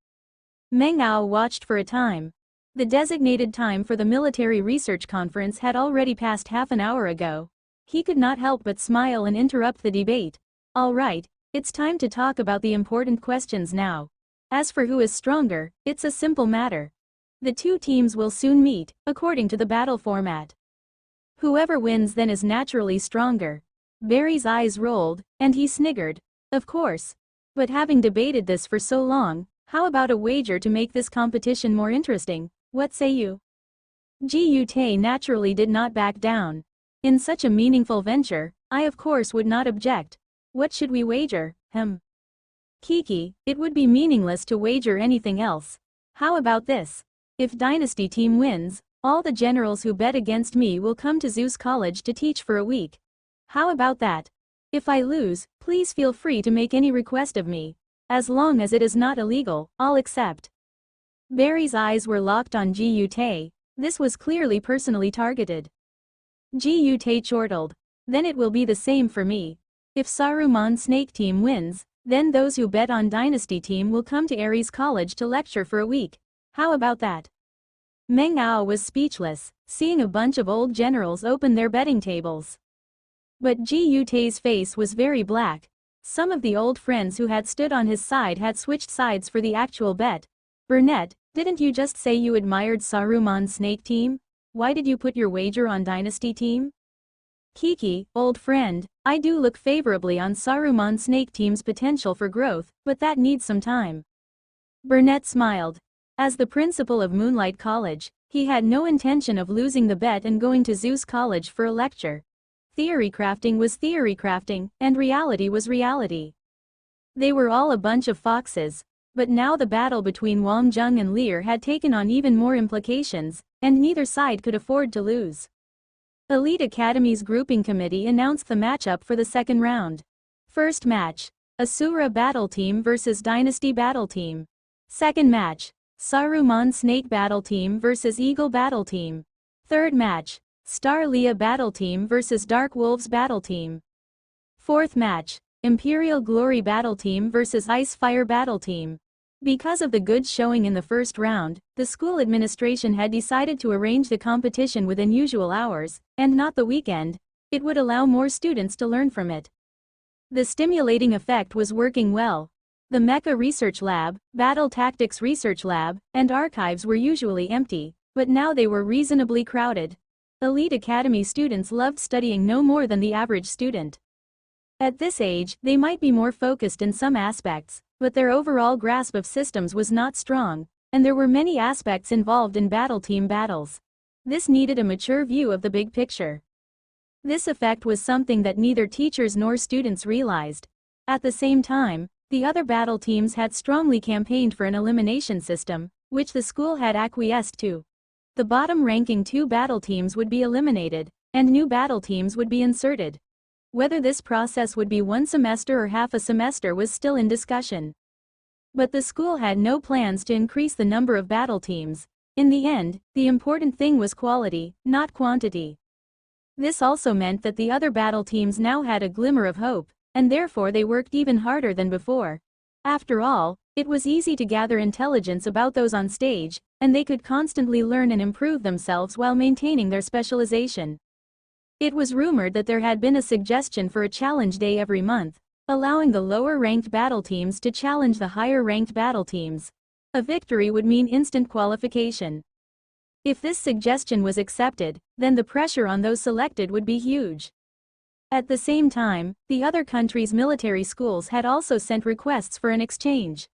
Meng Ao watched for a time. The designated time for the military research conference had already passed half an hour ago. He could not help but smile and interrupt the debate. All right, it's time to talk about the important questions now. As for who is stronger, it's a simple matter. The two teams will soon meet, according to the battle format. Whoever wins then is naturally stronger. Barry's eyes rolled, and he sniggered. Of course. But having debated this for so long, how about a wager to make this competition more interesting? What say you? Ji Tae naturally did not back down. In such a meaningful venture, I of course would not object. What should we wager? Kiki, it would be meaningless to wager anything else. How about this? If Dynasty team wins, all the generals who bet against me will come to Zeus College to teach for a week. How about that? If I lose, please feel free to make any request of me. As long as it is not illegal, I'll accept. Barry's eyes were locked on Ji Tae. This was clearly personally targeted. Ji Tae chortled. Then it will be the same for me. If Saruman's snake team wins, then those who bet on Dynasty team will come to Ares College to lecture for a week. How about that? Meng Ao was speechless, seeing a bunch of old generals open their betting tables. But Ji Tae's face was very black. Some of the old friends who had stood on his side had switched sides for the actual bet. Burnett, didn't you just say you admired Saruman's snake team? Why did you put your wager on Dynasty team? Kiki, old friend, I do look favorably on Saruman's snake team's potential for growth, but that needs some time. Burnett smiled. As the principal of Moonlight College, he had no intention of losing the bet and going to Zeus College for a lecture. Theory crafting was theory crafting, and reality was reality. They were all a bunch of foxes. But now the battle between Wang Jung and Lear had taken on even more implications, and neither side could afford to lose. Elite Academy's grouping committee announced the matchup for the second round. First match, Asura Battle Team versus Dynasty Battle Team. Second match, Saruman Snake Battle Team versus Eagle Battle Team. Third match, Star Leah Battle Team versus Dark Wolves Battle Team. Fourth match, Imperial Glory Battle Team versus Ice Fire Battle Team. Because of the good showing in the first round, the school administration had decided to arrange the competition within usual hours, and not the weekend. It would allow more students to learn from it. The stimulating effect was working well. The Mecha Research Lab, Battle Tactics Research Lab, and archives were usually empty, but now they were reasonably crowded. Elite Academy students loved studying no more than the average student. At this age, they might be more focused in some aspects, but their overall grasp of systems was not strong, and there were many aspects involved in battle team battles. This needed a mature view of the big picture. This effect was something that neither teachers nor students realized. At the same time, the other battle teams had strongly campaigned for an elimination system, which the school had acquiesced to. The bottom-ranking two battle teams would be eliminated, and new battle teams would be inserted. Whether this process would be one semester or half a semester was still in discussion. But the school had no plans to increase the number of battle teams. In the end, the important thing was quality, not quantity. This also meant that the other battle teams now had a glimmer of hope, and therefore they worked even harder than before. After all, it was easy to gather intelligence about those on stage, and they could constantly learn and improve themselves while maintaining their specialization. It was rumored that there had been a suggestion for a challenge day every month, allowing the lower-ranked battle teams to challenge the higher-ranked battle teams. A victory would mean instant qualification. If this suggestion was accepted, then the pressure on those selected would be huge. At the same time, the other countries' military schools had also sent requests for an exchange.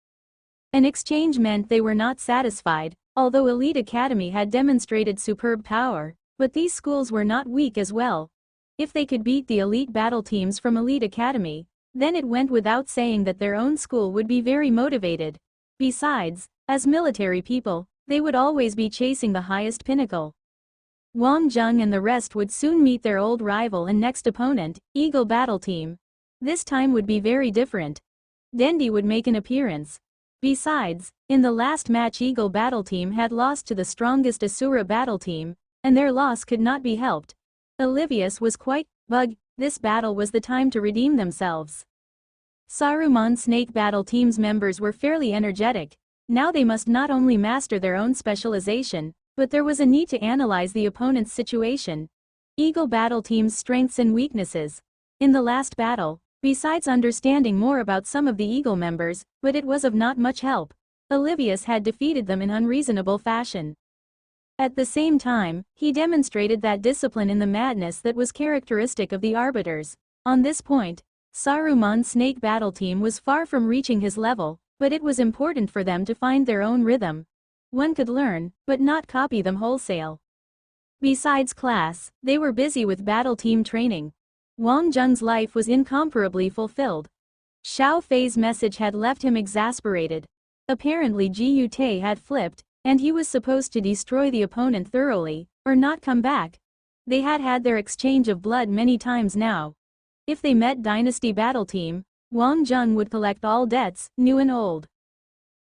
An exchange meant they were not satisfied, although Elite Academy had demonstrated superb power, but these schools were not weak as well. If they could beat the elite battle teams from Elite Academy, then it went without saying that their own school would be very motivated. Besides, as military people, they would always be chasing the highest pinnacle. Wang Jung and the rest would soon meet their old rival and next opponent, Eagle Battle Team. This time would be very different. Dendi would make an appearance. Besides, in the last match Eagle Battle Team had lost to the strongest Asura Battle Team, and their loss could not be helped. Olivius was quite bugged. This battle was the time to redeem themselves. Saruman Snake Battle Team's members were fairly energetic. Now they must not only master their own specialization, but there was a need to analyze the opponent's situation. Eagle Battle Team's strengths and weaknesses. In the last battle, besides understanding more about some of the Eagle members, but it was of not much help, Olivius had defeated them in unreasonable fashion. At the same time, he demonstrated that discipline in the madness that was characteristic of the Arbiters. On this point, Saruman's Snake Battle Team was far from reaching his level, but it was important for them to find their own rhythm. One could learn, but not copy them wholesale. Besides class, they were busy with battle team training. Wang Zheng's life was incomparably fulfilled. Xiao Fei's message had left him exasperated. Apparently Ji Yute had flipped, and he was supposed to destroy the opponent thoroughly, or not come back. They had had their exchange of blood many times now. If they met Dynasty Battle Team, Wang Zheng would collect all debts, new and old.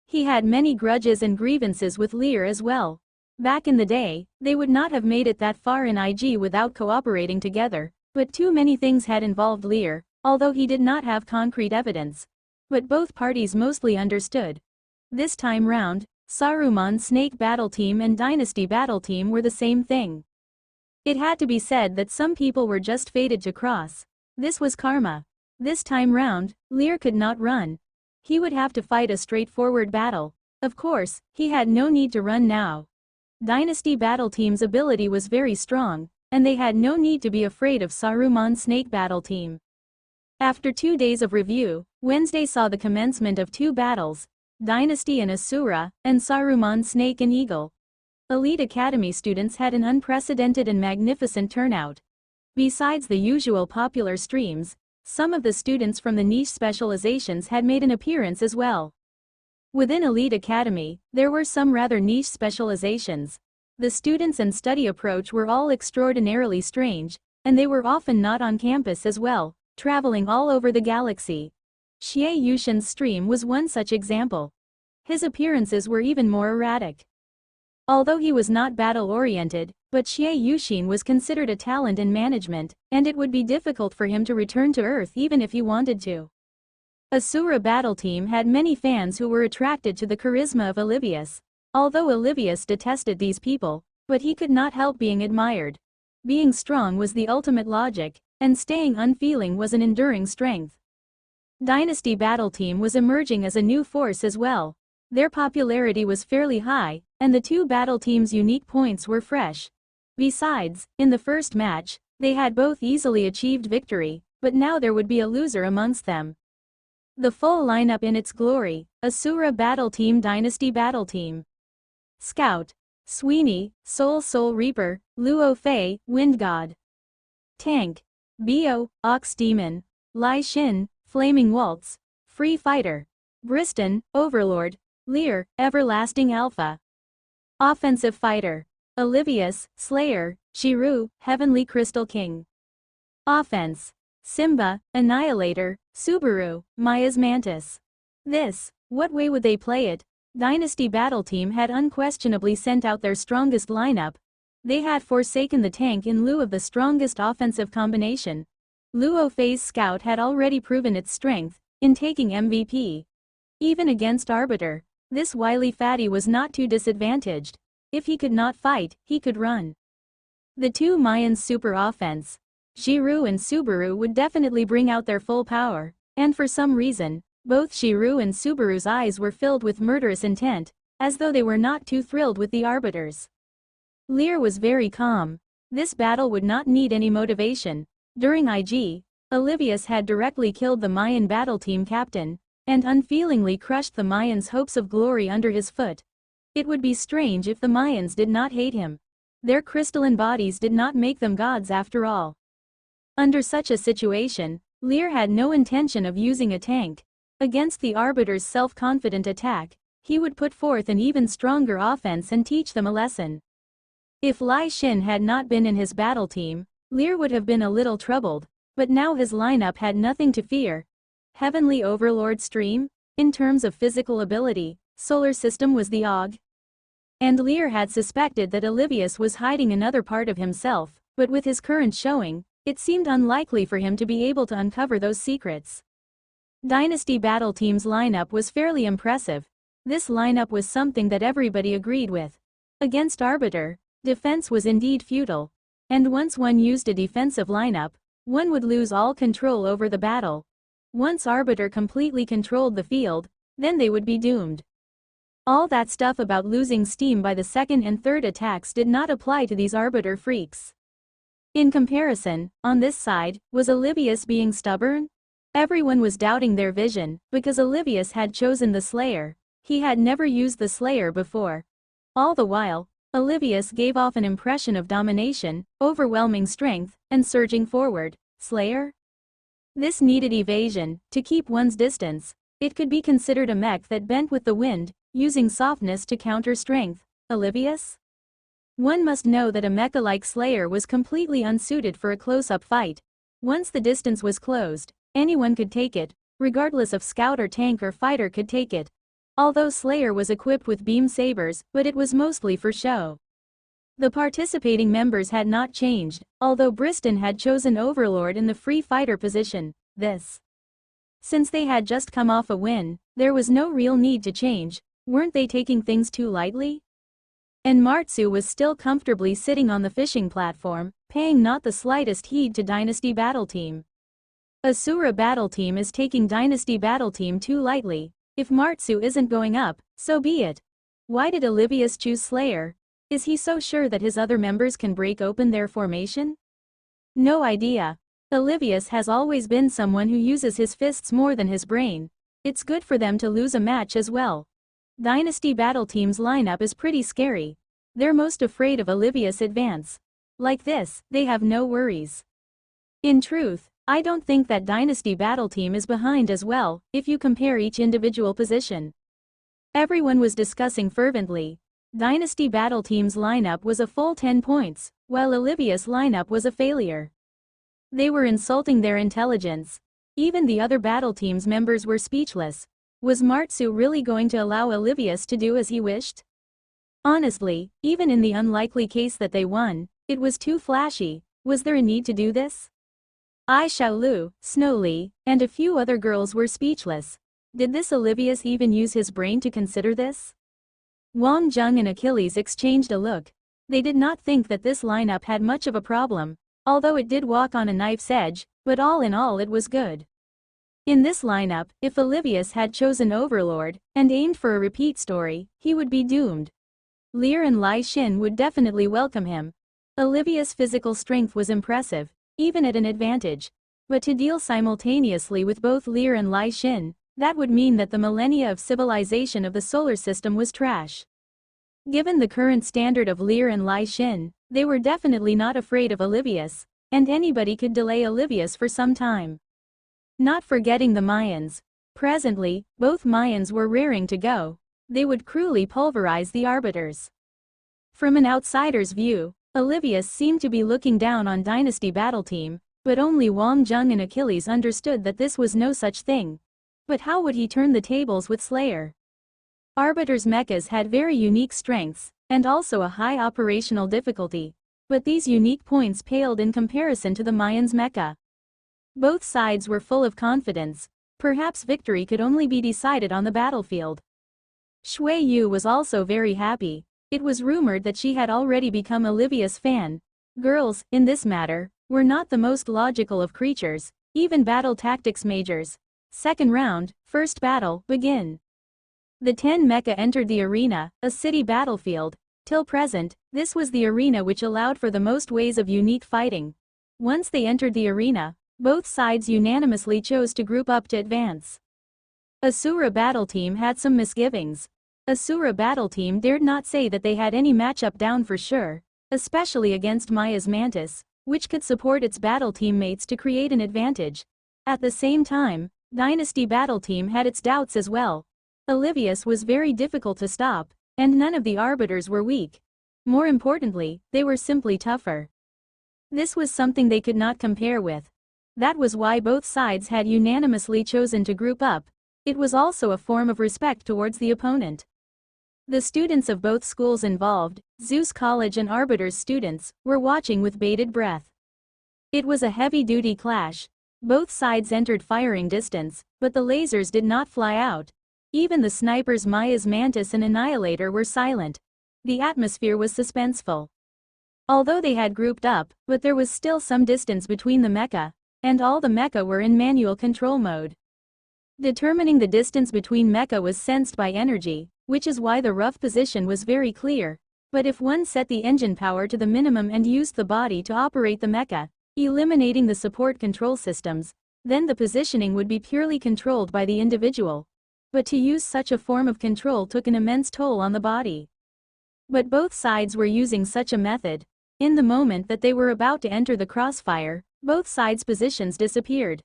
He had many grudges and grievances with Lear as well. Back in the day, they would not have made it that far in IG without cooperating together, but too many things had involved Lear, although he did not have concrete evidence. But both parties mostly understood. This time round, Saruman's Snake Battle Team and Dynasty Battle Team were the same thing. It had to be said that some people were just fated to cross. This was karma. This time round, Lear could not run. He would have to fight a straightforward battle. Of course, he had no need to run now. Dynasty Battle Team's ability was very strong, and they had no need to be afraid of Saruman's Snake Battle Team. After 2 days of review, Wednesday saw the commencement of 2 battles, Dynasty and Asura, and Saruman Snake and Eagle. Elite Academy students had an unprecedented and magnificent turnout. Besides the usual popular streams, some of the students from the niche specializations had made an appearance as well. Within Elite Academy, there were some rather niche specializations. The students and study approach were all extraordinarily strange, and they were often not on campus as well, traveling all over the galaxy. Xie Yushin's stream was one such example. His appearances were even more erratic. Although he was not battle-oriented, but Xie Yushin was considered a talent in management, and it would be difficult for him to return to Earth even if he wanted to. Asura Battle Team had many fans who were attracted to the charisma of Olivius. Although Olivius detested these people, but he could not help being admired. Being strong was the ultimate logic, and staying unfeeling was an enduring strength. Dynasty Battle Team was emerging as a new force as well. Their popularity was fairly high, and the 2 battle teams' unique points were fresh. Besides, in the first match, they had both easily achieved victory, but now there would be a loser amongst them. The full lineup in its glory: Asura Battle Team, Dynasty Battle Team. Scout: Sweeney, Soul Reaper, Luo Fei, Wind God. Tank: Bio, Ox Demon, Lai Shin, Flaming Waltz, Free Fighter. Briston, Overlord, Lear, Everlasting Alpha. Offensive Fighter: Olivius, Slayer, Shiru, Heavenly Crystal King. Offense: Simba, Annihilator, Subaru, Maya's Mantis. What way would they play it? Dynasty Battle Team had unquestionably sent out their strongest lineup. They had forsaken the tank in lieu of the strongest offensive combination. Luo Fei's scout had already proven its strength, in taking MVP. Even against Arbiter, this wily fatty was not too disadvantaged. If he could not fight, he could run. The 2 Mayans' super offense, Shiru and Subaru, would definitely bring out their full power, and for some reason, both Shiru and Subaru's eyes were filled with murderous intent, as though they were not too thrilled with the Arbiters. Lear was very calm. This battle would not need any motivation. During IG, Olivius had directly killed the Mayan battle team captain, and unfeelingly crushed the Mayans' hopes of glory under his foot. It would be strange if the Mayans did not hate him. Their crystalline bodies did not make them gods after all. Under such a situation, Lear had no intention of using a tank. Against the Arbiter's self-confident attack, he would put forth an even stronger offense and teach them a lesson. If Lai Shin had not been in his battle team, Lear would have been a little troubled, but now his lineup had nothing to fear. Heavenly Overlord stream? In terms of physical ability, Solar System was the OG. And Lear had suspected that Olivius was hiding another part of himself, but with his current showing, it seemed unlikely for him to be able to uncover those secrets. Dynasty Battle Team's lineup was fairly impressive. This lineup was something that everybody agreed with. Against Arbiter, defense was indeed futile. And once one used a defensive lineup, one would lose all control over the battle. Once Arbiter completely controlled the field, then they would be doomed. All that stuff about losing steam by the second and third attacks did not apply to these Arbiter freaks. In comparison, on this side, was Olivius being stubborn? Everyone was doubting their vision, because Olivius had chosen the Slayer. He had never used the Slayer before. All the while, Olivius gave off an impression of domination, overwhelming strength, and surging forward. Slayer? This needed evasion, to keep one's distance. It could be considered a mech that bent with the wind, using softness to counter strength. Olivius? One must know that a mecha like Slayer was completely unsuited for a close-up fight. Once the distance was closed, anyone could take it, regardless of scout or tank or fighter could take it. Although Slayer was equipped with beam sabers, but it was mostly for show. The participating members had not changed, although Briston had chosen Overlord in the free fighter position. Since they had just come off a win, there was no real need to change. Weren't they taking things too lightly? And Martsu was still comfortably sitting on the fishing platform, paying not the slightest heed to Dynasty Battle Team. Asura Battle Team is taking Dynasty Battle Team too lightly. If Martsu isn't going up, so be it. Why did Olivius choose Slayer? Is he so sure that his other members can break open their formation? No idea. Olivius has always been someone who uses his fists more than his brain. It's good for them to lose a match as well. Dynasty Battle Team's lineup is pretty scary. They're most afraid of Olivius' advance. Like this, they have no worries. In truth, I don't think that Dynasty Battle Team is behind as well, if you compare each individual position. Everyone was discussing fervently. Dynasty Battle Team's lineup was a full 10 points, while Olivius' lineup was a failure. They were insulting their intelligence. Even the other Battle Team's members were speechless. Was Martsu really going to allow Olivius to do as he wished? Honestly, even in the unlikely case that they won, it was too flashy. Was there a need to do this? Ai Xiaolu, Snow Li, and a few other girls were speechless. Did this Olivius even use his brain to consider this? Wang Jung and Achilles exchanged a look. They did not think that this lineup had much of a problem, although it did walk on a knife's edge, but all in all it was good. In this lineup, if Olivius had chosen Overlord, and aimed for a repeat story, he would be doomed. Lear and Lai Xin would definitely welcome him. Olivius' physical strength was impressive, even at an advantage. But to deal simultaneously with both Lear and Lai Xin, that would mean that the millennia of civilization of the solar system was trash. Given the current standard of Lear and Lai Xin, they were definitely not afraid of Olivius, and anybody could delay Olivius for some time. Not forgetting the Mayans. Presently, both Mayans were raring to go. They would cruelly pulverize the Arbiters. From an outsider's view, Olivius seemed to be looking down on Dynasty Battle Team, but only Wang Jung and Achilles understood that this was no such thing. But how would he turn the tables with Slayer? Arbiter's mechas had very unique strengths, and also a high operational difficulty, but these unique points paled in comparison to the Mayans' mecha. Both sides were full of confidence. Perhaps victory could only be decided on the battlefield. Shui Yu was also very happy. It was rumored that she had already become Olivia's fan. Girls, in this matter, were not the most logical of creatures, even battle tactics majors. Second round, first battle, begin. The 10 mecha entered the arena, a city battlefield. Till present, this was the arena which allowed for the most ways of unique fighting. Once they entered the arena, both sides unanimously chose to group up to advance. Asura Battle Team had some misgivings. Asura Battle Team dared not say that they had any matchup down for sure, especially against Maya's Mantis, which could support its battle teammates to create an advantage. At the same time, Dynasty Battle Team had its doubts as well. Olivius was very difficult to stop, and none of the Arbiters were weak. More importantly, they were simply tougher. This was something they could not compare with. That was why both sides had unanimously chosen to group up. It was also a form of respect towards the opponent. The students of both schools involved, Zeus College and Arbiter's students, were watching with bated breath. It was a heavy-duty clash. Both sides entered firing distance, but the lasers did not fly out. Even the snipers Maya's Mantis and Annihilator were silent. The atmosphere was suspenseful. Although they had grouped up, but there was still some distance between the mecha, and all the mecha were in manual control mode. Determining the distance between mecha was sensed by energy, which is why the rough position was very clear. But if one set the engine power to the minimum and used the body to operate the mecha, eliminating the support control systems, then the positioning would be purely controlled by the individual. But to use such a form of control took an immense toll on the body. But both sides were using such a method. In the moment that they were about to enter the crossfire, both sides' positions disappeared.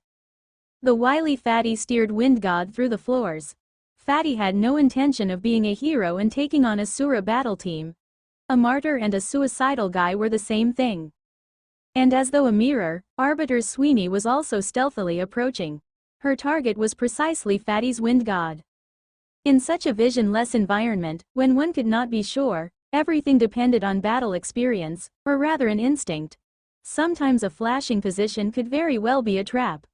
The wily Fatty steered Wind God through the floors. Fatty had no intention of being a hero and taking on a Sura battle team. A martyr and a suicidal guy were the same thing. And as though a mirror, Arbiter's Sweeney was also stealthily approaching. Her target was precisely Fatty's Wind God. In such a vision-less environment, when one could not be sure, everything depended on battle experience, or rather an instinct. Sometimes a flashing position could very well be a trap.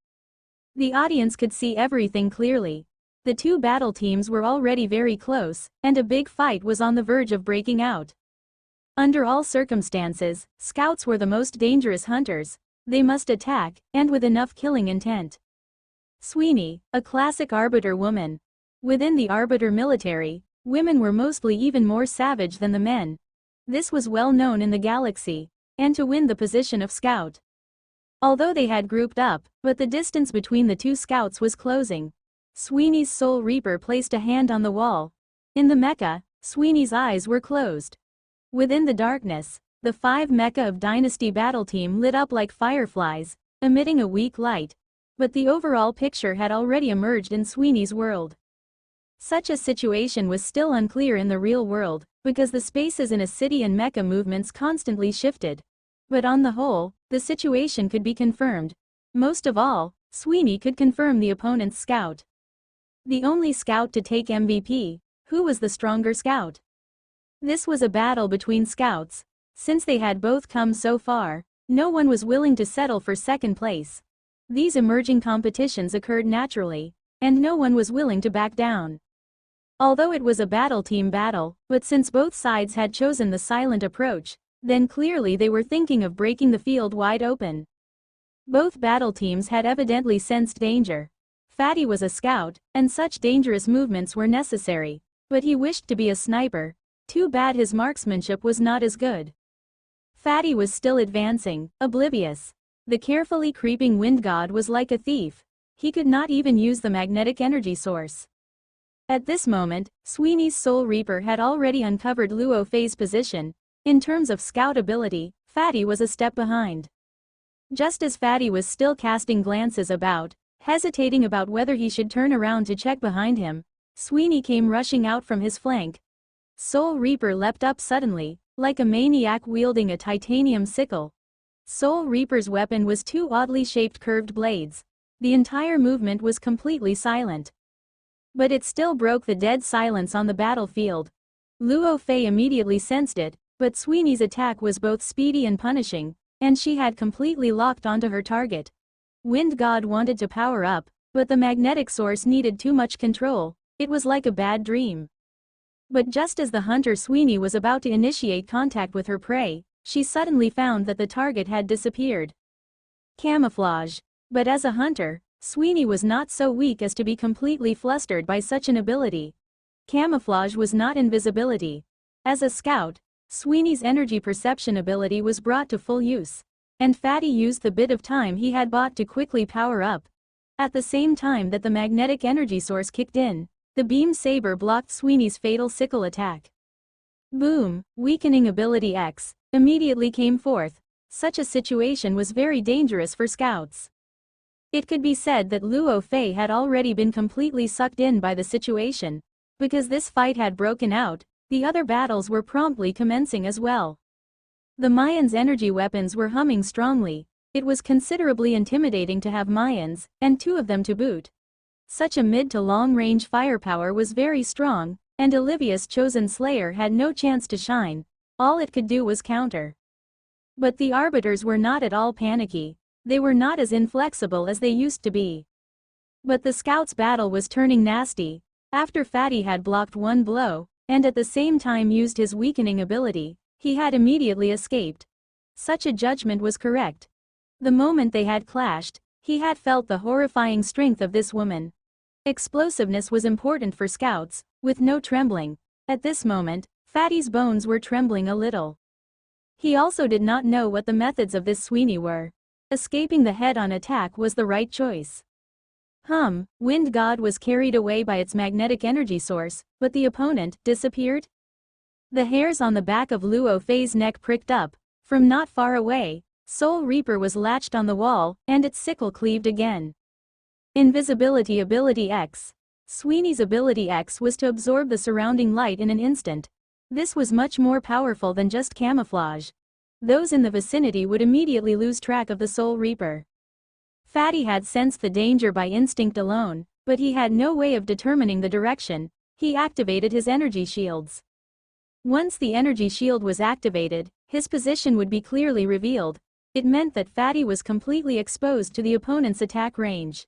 The audience could see everything clearly. The two battle teams were already very close, and a big fight was on the verge of breaking out. Under all circumstances, scouts were the most dangerous hunters. They must attack, and with enough killing intent. Sweeney, a classic Arbiter woman. Within the Arbiter military, women were mostly even more savage than the men. This was well known in the galaxy, and to win the position of scout. Although they had grouped up, but the distance between the two scouts was closing. Sweeney's Soul Reaper placed a hand on the wall. In the mecha, Sweeney's eyes were closed. Within the darkness, the 5 mecha of Dynasty battle team lit up like fireflies, emitting a weak light. But the overall picture had already emerged in Sweeney's world. Such a situation was still unclear in the real world, because the spaces in a city and mecha movements constantly shifted. But on the whole, the situation could be confirmed. Most of all, Sweeney could confirm the opponent's scout. The only scout to take MVP, who was the stronger scout? This was a battle between scouts. Since they had both come so far, no one was willing to settle for second place. These emerging competitions occurred naturally, and no one was willing to back down. Although it was a battle team battle, but since both sides had chosen the silent approach, then clearly they were thinking of breaking the field wide open. Both battle teams had evidently sensed danger. Fatty was a scout, and such dangerous movements were necessary, but he wished to be a sniper. Too bad his marksmanship was not as good. Fatty was still advancing, oblivious. The carefully creeping Wind God was like a thief. He could not even use the magnetic energy source. At this moment, Sweeney's Soul Reaper had already uncovered Luo Fei's position. In terms of scout ability, Fatty was a step behind. Just as Fatty was still casting glances about, hesitating about whether he should turn around to check behind him, Sweeney came rushing out from his flank. Soul Reaper leapt up suddenly, like a maniac wielding a titanium sickle. Soul Reaper's weapon was 2 oddly shaped curved blades. The entire movement was completely silent. But it still broke the dead silence on the battlefield. Luo Fei immediately sensed it, but Sweeney's attack was both speedy and punishing, and she had completely locked onto her target. Wind God wanted to power up, but the magnetic source needed too much control. It was like a bad dream. But just as the hunter Sweeney was about to initiate contact with her prey, she suddenly found that the target had disappeared. Camouflage. But as a hunter, Sweeney was not so weak as to be completely flustered by such an ability. Camouflage was not invisibility. As a scout, Sweeney's energy perception ability was brought to full use, and Fatty used the bit of time he had bought to quickly power up. At the same time that the magnetic energy source kicked in, the beam saber blocked Sweeney's fatal sickle attack. Boom, weakening ability X, immediately came forth. Such a situation was very dangerous for scouts. It could be said that Luo Fei had already been completely sucked in by the situation. Because this fight had broken out, the other battles were promptly commencing as well. The Mayans' energy weapons were humming strongly. It was considerably intimidating to have Mayans, and 2 of them to boot. Such a mid to long-range firepower was very strong, and Olivia's chosen slayer had no chance to shine. All it could do was counter. But the arbiters were not at all panicky. They were not as inflexible as they used to be. But the scouts' battle was turning nasty. After Fatty had blocked one blow, and at the same time used his weakening ability, he had immediately escaped. Such a judgment was correct. The moment they had clashed, he had felt the horrifying strength of this woman. Explosiveness was important for scouts, with no trembling. At this moment, Fatty's bones were trembling a little. He also did not know what the methods of this Sweeney were. Escaping the head-on attack was the right choice. Wind God was carried away by its magnetic energy source, but the opponent disappeared? The hairs on the back of Luo Fei's neck pricked up. From not far away, Soul Reaper was latched on the wall, and its sickle cleaved again. Invisibility Ability X. Sweeney's Ability X was to absorb the surrounding light in an instant. This was much more powerful than just camouflage. Those in the vicinity would immediately lose track of the Soul Reaper. Fatty had sensed the danger by instinct alone, but he had no way of determining the direction. He activated his energy shields. Once the energy shield was activated, his position would be clearly revealed. It meant that Fatty was completely exposed to the opponent's attack range.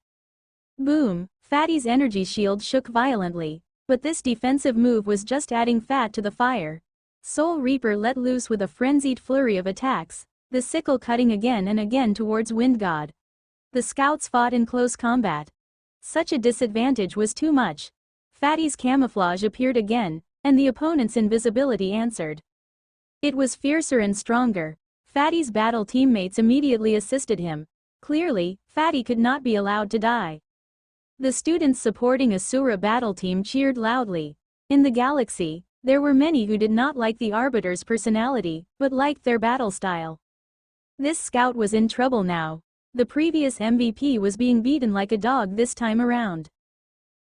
Boom! Fatty's energy shield shook violently, but this defensive move was just adding fat to the fire. Soul Reaper let loose with a frenzied flurry of attacks, the sickle cutting again and again towards Wind God. The scouts fought in close combat. Such a disadvantage was too much. Fatty's camouflage appeared again, and the opponent's invisibility answered. It was fiercer and stronger. Fatty's battle teammates immediately assisted him. Clearly, Fatty could not be allowed to die. The students supporting Asura battle team cheered loudly. In the galaxy, there were many who did not like the Arbiter's personality, but liked their battle style. This scout was in trouble now. The previous MVP was being beaten like a dog this time around.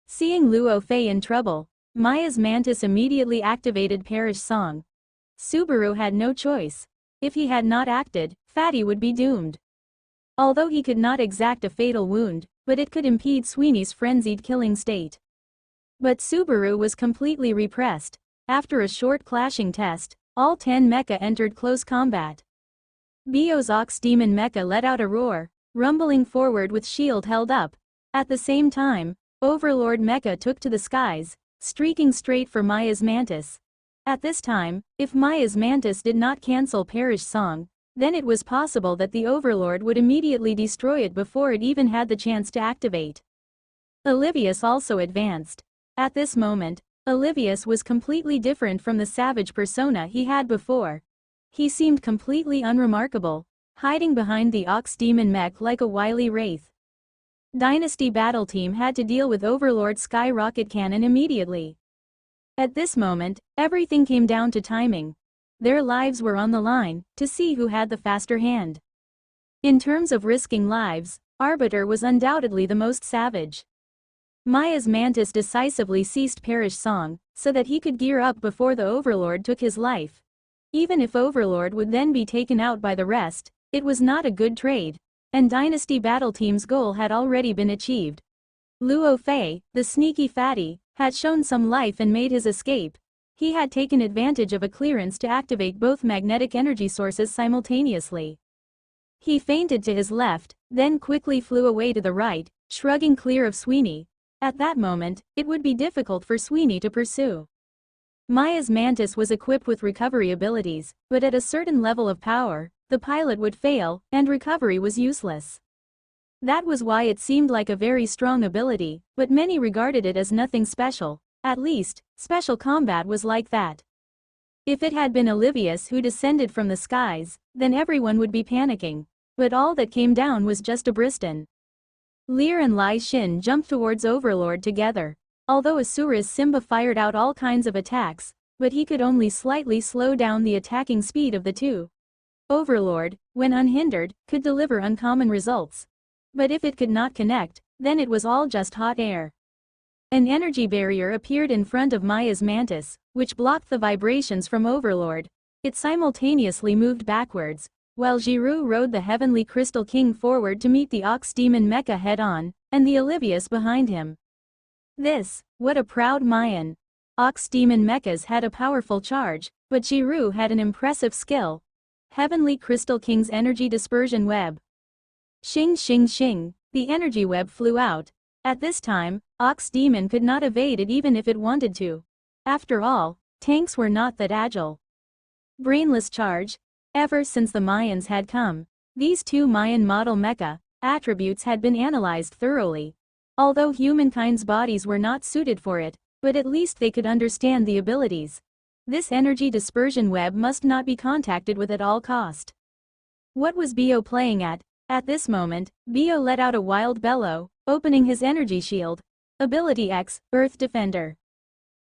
Seeing Luo Fei in trouble, Maya's Mantis immediately activated Perish Song. Subaru had no choice. If he had not acted, Fatty would be doomed. Although he could not exact a fatal wound, but it could impede Sweeney's frenzied killing state. But Subaru was completely repressed. After a short clashing test, all 10 mecha entered close combat. Bio's Ox Demon mecha let out a roar, rumbling forward with shield held up. At the same time, Overlord mecha took to the skies, streaking straight for Maya's Mantis. At this time, if Maya's Mantis did not cancel Perish Song, then it was possible that the Overlord would immediately destroy it before it even had the chance to activate. Olivius also advanced. At this moment, Olivius was completely different from the savage persona he had before. He seemed completely unremarkable, hiding behind the Ox Demon mech like a wily wraith. Dynasty Battle Team had to deal with Overlord Skyrocket Cannon immediately. At this moment, everything came down to timing. Their lives were on the line, to see who had the faster hand. In terms of risking lives, Arbiter was undoubtedly the most savage. Maya's Mantis decisively ceased Perish Song, so that he could gear up before the Overlord took his life. Even if Overlord would then be taken out by the rest, it was not a good trade, and Dynasty Battle Team's goal had already been achieved. Luo Fei, the sneaky fatty, had shown some life and made his escape. He had taken advantage of a clearance to activate both magnetic energy sources simultaneously. He feinted to his left, then quickly flew away to the right, shrugging clear of Sweeney. At that moment, it would be difficult for Sweeney to pursue. Maya's Mantis was equipped with recovery abilities, but at a certain level of power, the pilot would fail, and recovery was useless. That was why it seemed like a very strong ability, but many regarded it as nothing special. At least, special combat was like that. If it had been Olivius who descended from the skies, then everyone would be panicking. But all that came down was just a Briston. Lear and Lai Shin jumped towards Overlord together. Although Asura's Simba fired out all kinds of attacks, but he could only slightly slow down the attacking speed of the two. Overlord, when unhindered, could deliver uncommon results. But if it could not connect, then it was all just hot air. An energy barrier appeared in front of Maya's Mantis, which blocked the vibrations from Overlord. It simultaneously moved backwards, while Giroux rode the Heavenly Crystal King forward to meet the Ox Demon mecha head-on, and the Olivius behind him. What a proud Mayan. Ox Demon mechas had a powerful charge, but Jiru had an impressive skill. Heavenly Crystal King's Energy Dispersion Web. Shing shing shing, the energy web flew out. At this time, Ox Demon could not evade it even if it wanted to. After all, tanks were not that agile. Brainless charge. Ever since the Mayans had come, these two Mayan model mecha attributes had been analyzed thoroughly. Although humankind's bodies were not suited for it, but at least they could understand the abilities. This energy dispersion web must not be contacted with at all cost. What was Bio playing at? At this moment, Bio let out a wild bellow, opening his energy shield. Ability X, Earth Defender.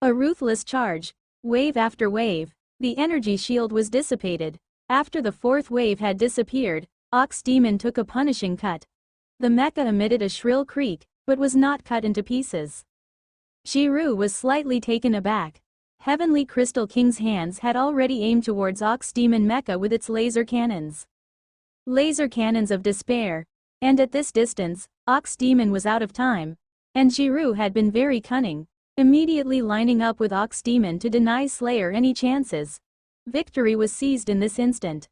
A ruthless charge. Wave after wave, the energy shield was dissipated. After the fourth wave had disappeared, Ox Demon took a punishing cut. The mecha emitted a shrill creak, but was not cut into pieces. Jiru was slightly taken aback. Heavenly Crystal King's hands had already aimed towards Ox Demon mecha with its laser cannons. Laser cannons of despair. And at this distance, Ox Demon was out of time. And Jiru had been very cunning, immediately lining up with Ox Demon to deny Slayer any chances. Victory was seized in this instant.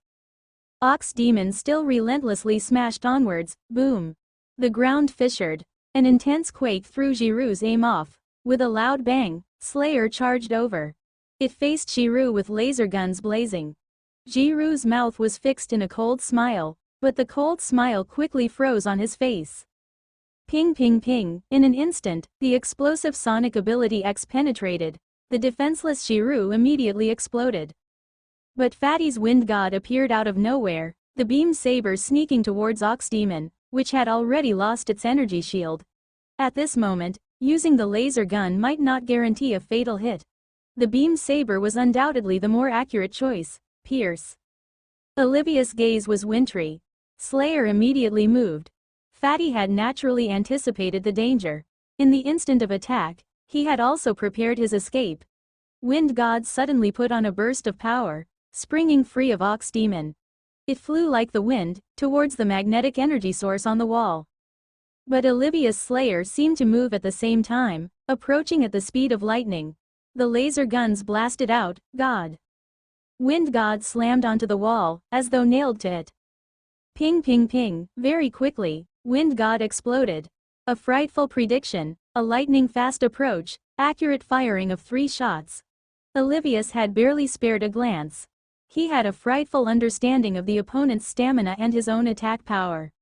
Ox Demon still relentlessly smashed onwards, boom. The ground fissured. An intense quake threw Jiru's aim off. With a loud bang, Slayer charged over. It faced Jiru with laser guns blazing. Jiru's mouth was fixed in a cold smile, but the cold smile quickly froze on his face. Ping ping ping, in an instant, the explosive sonic ability X penetrated. The defenseless Jiru immediately exploded. But Fatty's Wind God appeared out of nowhere, the beam saber sneaking towards Ox Demon, which had already lost its energy shield. At this moment, using the laser gun might not guarantee a fatal hit. The beam saber was undoubtedly the more accurate choice. Pierce. Olivia's gaze was wintry. Slayer immediately moved. Fatty had naturally anticipated the danger. In the instant of attack, he had also prepared his escape. Wind God suddenly put on a burst of power, springing free of Ox Demon. It flew like the wind, towards the magnetic energy source on the wall. But Olivia's Slayer seemed to move at the same time, approaching at the speed of lightning. The laser guns blasted out, God. Wind God slammed onto the wall, as though nailed to it. Ping ping ping, very quickly, Wind God exploded. A frightful prediction, a lightning-fast approach, accurate firing of 3 shots. Olivius had barely spared a glance. He had a frightful understanding of the opponent's stamina and his own attack power.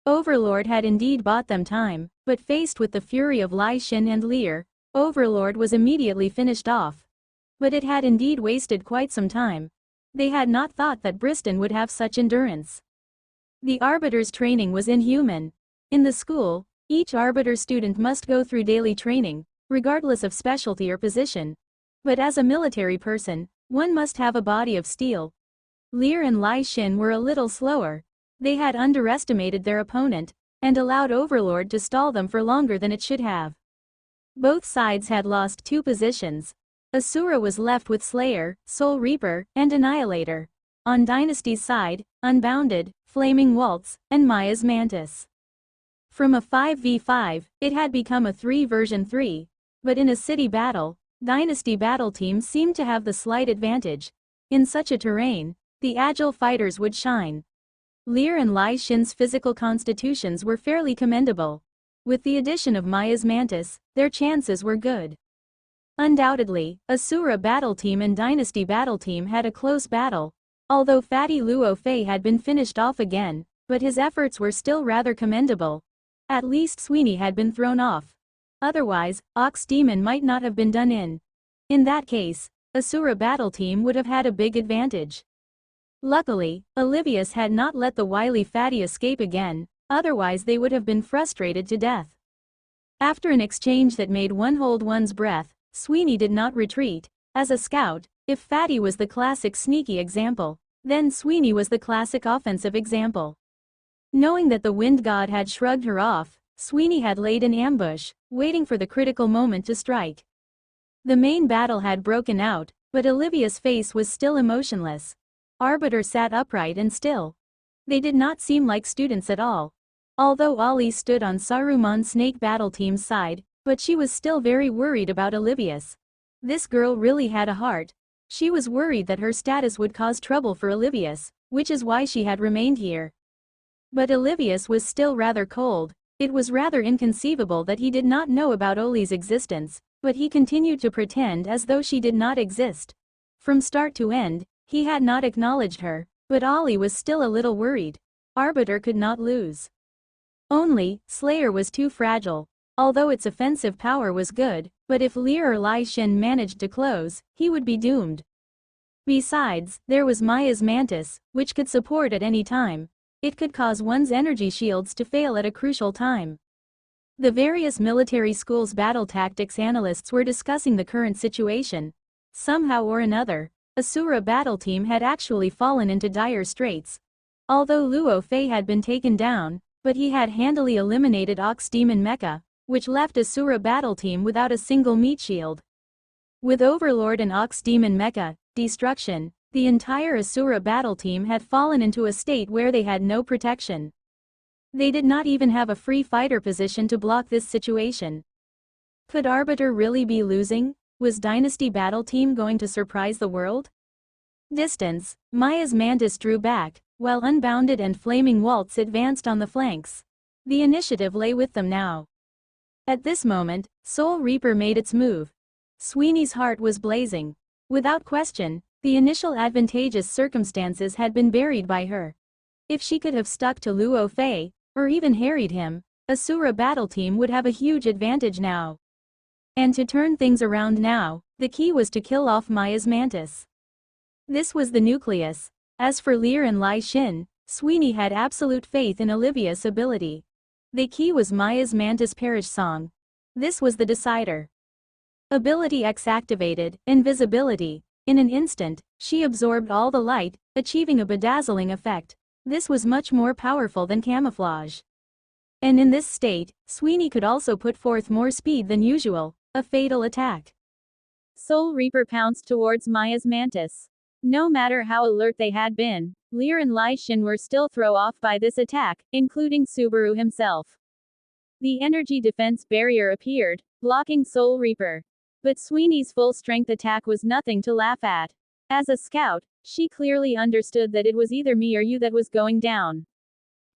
Overlord had indeed bought them time, but faced with the fury of Lai Xin and Lear, Overlord was immediately finished off. But it had indeed wasted quite some time. They had not thought that Briston would have such endurance. The Arbiter's training was inhuman. In the school, each Arbiter student must go through daily training, regardless of specialty or position. But as a military person, one must have a body of steel. Lear and Lai Xin were a little slower. They had underestimated their opponent, and allowed Overlord to stall them for longer than it should have. Both sides had lost 2 positions. Asura was left with Slayer, Soul Reaper, and Annihilator. On Dynasty's side, Unbounded, Flaming Waltz, and Maya's Mantis. From a 5v5, it had become a 3v3, but in a city battle, Dynasty battle teams seemed to have the slight advantage. In such a terrain, the agile fighters would shine. Lear and Lai Xin's physical constitutions were fairly commendable. With the addition of Maya's Mantis, their chances were good. Undoubtedly, Asura battle team and Dynasty battle team had a close battle, although Fatty Luo Fei had been finished off again, but his efforts were still rather commendable. At least Sweeney had been thrown off. Otherwise, Ox Demon might not have been done in. In that case, Asura battle team would have had a big advantage. Luckily, Olivius had not let the wily Fatty escape again, otherwise they would have been frustrated to death. After an exchange that made one hold one's breath, Sweeney did not retreat. As a scout, if Fatty was the classic sneaky example, then Sweeney was the classic offensive example. Knowing that the Wind God had shrugged her off, Sweeney had laid an ambush, waiting for the critical moment to strike. The main battle had broken out, but Olivia's face was still emotionless. Arbiter sat upright and still. They did not seem like students at all. Although Ali stood on Saruman Snake battle team's side, but she was still very worried about Olivius. This girl really had a heart. She was worried that her status would cause trouble for Olivius, which is why she had remained here. But Olivius was still rather cold. It was rather inconceivable that he did not know about Oli's existence, but he continued to pretend as though she did not exist. From start to end, he had not acknowledged her, but Oli was still a little worried. Arbiter could not lose. Only, Slayer was too fragile. Although its offensive power was good, but if Lear or Lai Xin managed to close, he would be doomed. Besides, there was Maya's Mantis, which could support at any time. It could cause one's energy shields to fail at a crucial time. The various military schools' battle tactics analysts were discussing the current situation. Somehow or another, Asura battle team had actually fallen into dire straits. Although Luo Fei had been taken down, but he had handily eliminated Ox Demon Mecha, which left Asura battle team without a single meat shield. With Overlord and Ox Demon Mecha destruction, the entire Asura battle team had fallen into a state where they had no protection. They did not even have a free fighter position to block this situation. Could Arbiter really be losing? Was Dynasty battle team going to surprise the world? Distance, Maya's Mantis drew back, while Unbounded and Flaming Waltz advanced on the flanks. The initiative lay with them now. At this moment, Soul Reaper made its move. Sweeney's heart was blazing. Without question, the initial advantageous circumstances had been buried by her. If she could have stuck to Luo Fei, or even harried him, Asura battle team would have a huge advantage now. And to turn things around now, the key was to kill off Maya's Mantis. This was the nucleus. As for Lear and Lai Xin, Sweeney had absolute faith in Olivia's ability. The key was Maya's Mantis Perish Song. This was the decider. Ability X activated, invisibility. In an instant, she absorbed all the light, achieving a bedazzling effect. This was much more powerful than camouflage. And in this state, Sweeney could also put forth more speed than usual, a fatal attack. Soul Reaper pounced towards Maya's Mantis. No matter how alert they had been, Lear and Lai Xin were still thrown off by this attack, including Subaru himself. The energy defense barrier appeared, blocking Soul Reaper. But Sweeney's full-strength attack was nothing to laugh at. As a scout, she clearly understood that it was either me or you that was going down.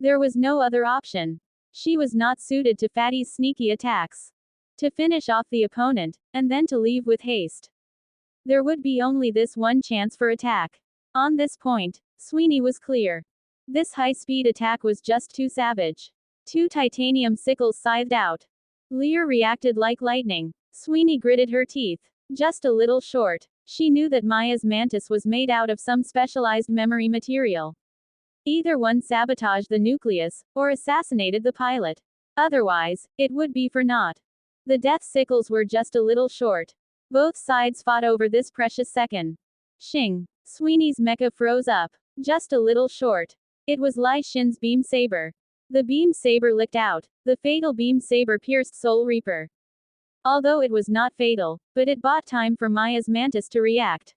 There was no other option. She was not suited to Fatty's sneaky attacks. To finish off the opponent, and then to leave with haste. There would be only this one chance for attack. On this point, Sweeney was clear. This high-speed attack was just too savage. 2 titanium sickles scythed out. Lear reacted like lightning. Sweeney gritted her teeth. Just a little short. She knew that Maya's Mantis was made out of some specialized memory material. Either one sabotaged the nucleus, or assassinated the pilot. Otherwise, it would be for naught. The death sickles were just a little short. Both sides fought over this precious second. Shing. Sweeney's mecha froze up. Just a little short. It was Lai Xin's beam saber. The beam saber licked out. The fatal beam saber pierced Soul Reaper. Although it was not fatal, but it bought time for Maya's Mantis to react.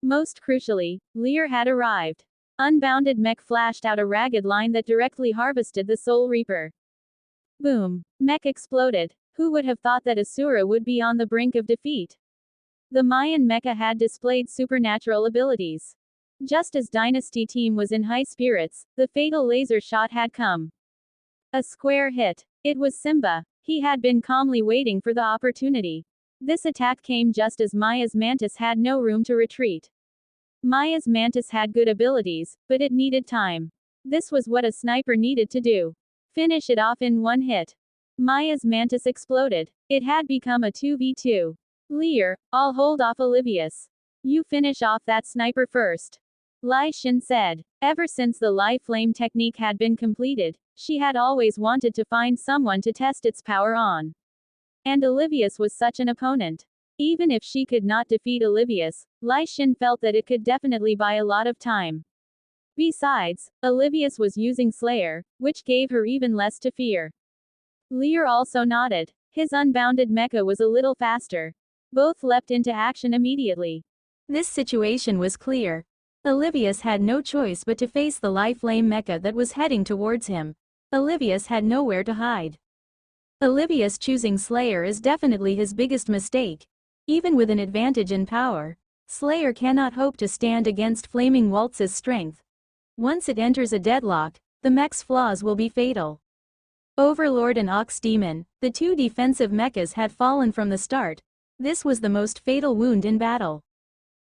Most crucially, Lear had arrived. Unbounded Mech flashed out a ragged line that directly harvested the Soul Reaper. Boom. Mech exploded. Who would have thought that Asura would be on the brink of defeat? The Mayan mecha had displayed supernatural abilities. Just as Dynasty team was in high spirits, the fatal laser shot had come. A square hit. It was Simba. He had been calmly waiting for the opportunity. This attack came just as Maya's Mantis had no room to retreat. Maya's Mantis had good abilities, but it needed time. This was what a sniper needed to do. Finish it off in one hit. Maya's Mantis exploded. It had become a 2v2. Lear, I'll hold off Olivius. You finish off that sniper first. Lai Xin said. Ever since the Lai Flame technique had been completed, she had always wanted to find someone to test its power on. And Olivius was such an opponent. Even if she could not defeat Olivius, Lai Xin felt that it could definitely buy a lot of time. Besides, Olivius was using Slayer, which gave her even less to fear. Lear also nodded. His unbounded mecha was a little faster. Both leapt into action immediately. This situation was clear. Olivius had no choice but to face the Lai Flame mecha that was heading towards him. Olivius had nowhere to hide. Olivius choosing Slayer is definitely his biggest mistake. Even with an advantage in power, Slayer cannot hope to stand against Flaming Waltz's strength. Once it enters a deadlock, the mech's flaws will be fatal. Overlord and Ox Demon, the two defensive mechas had fallen from the start. This was the most fatal wound in battle.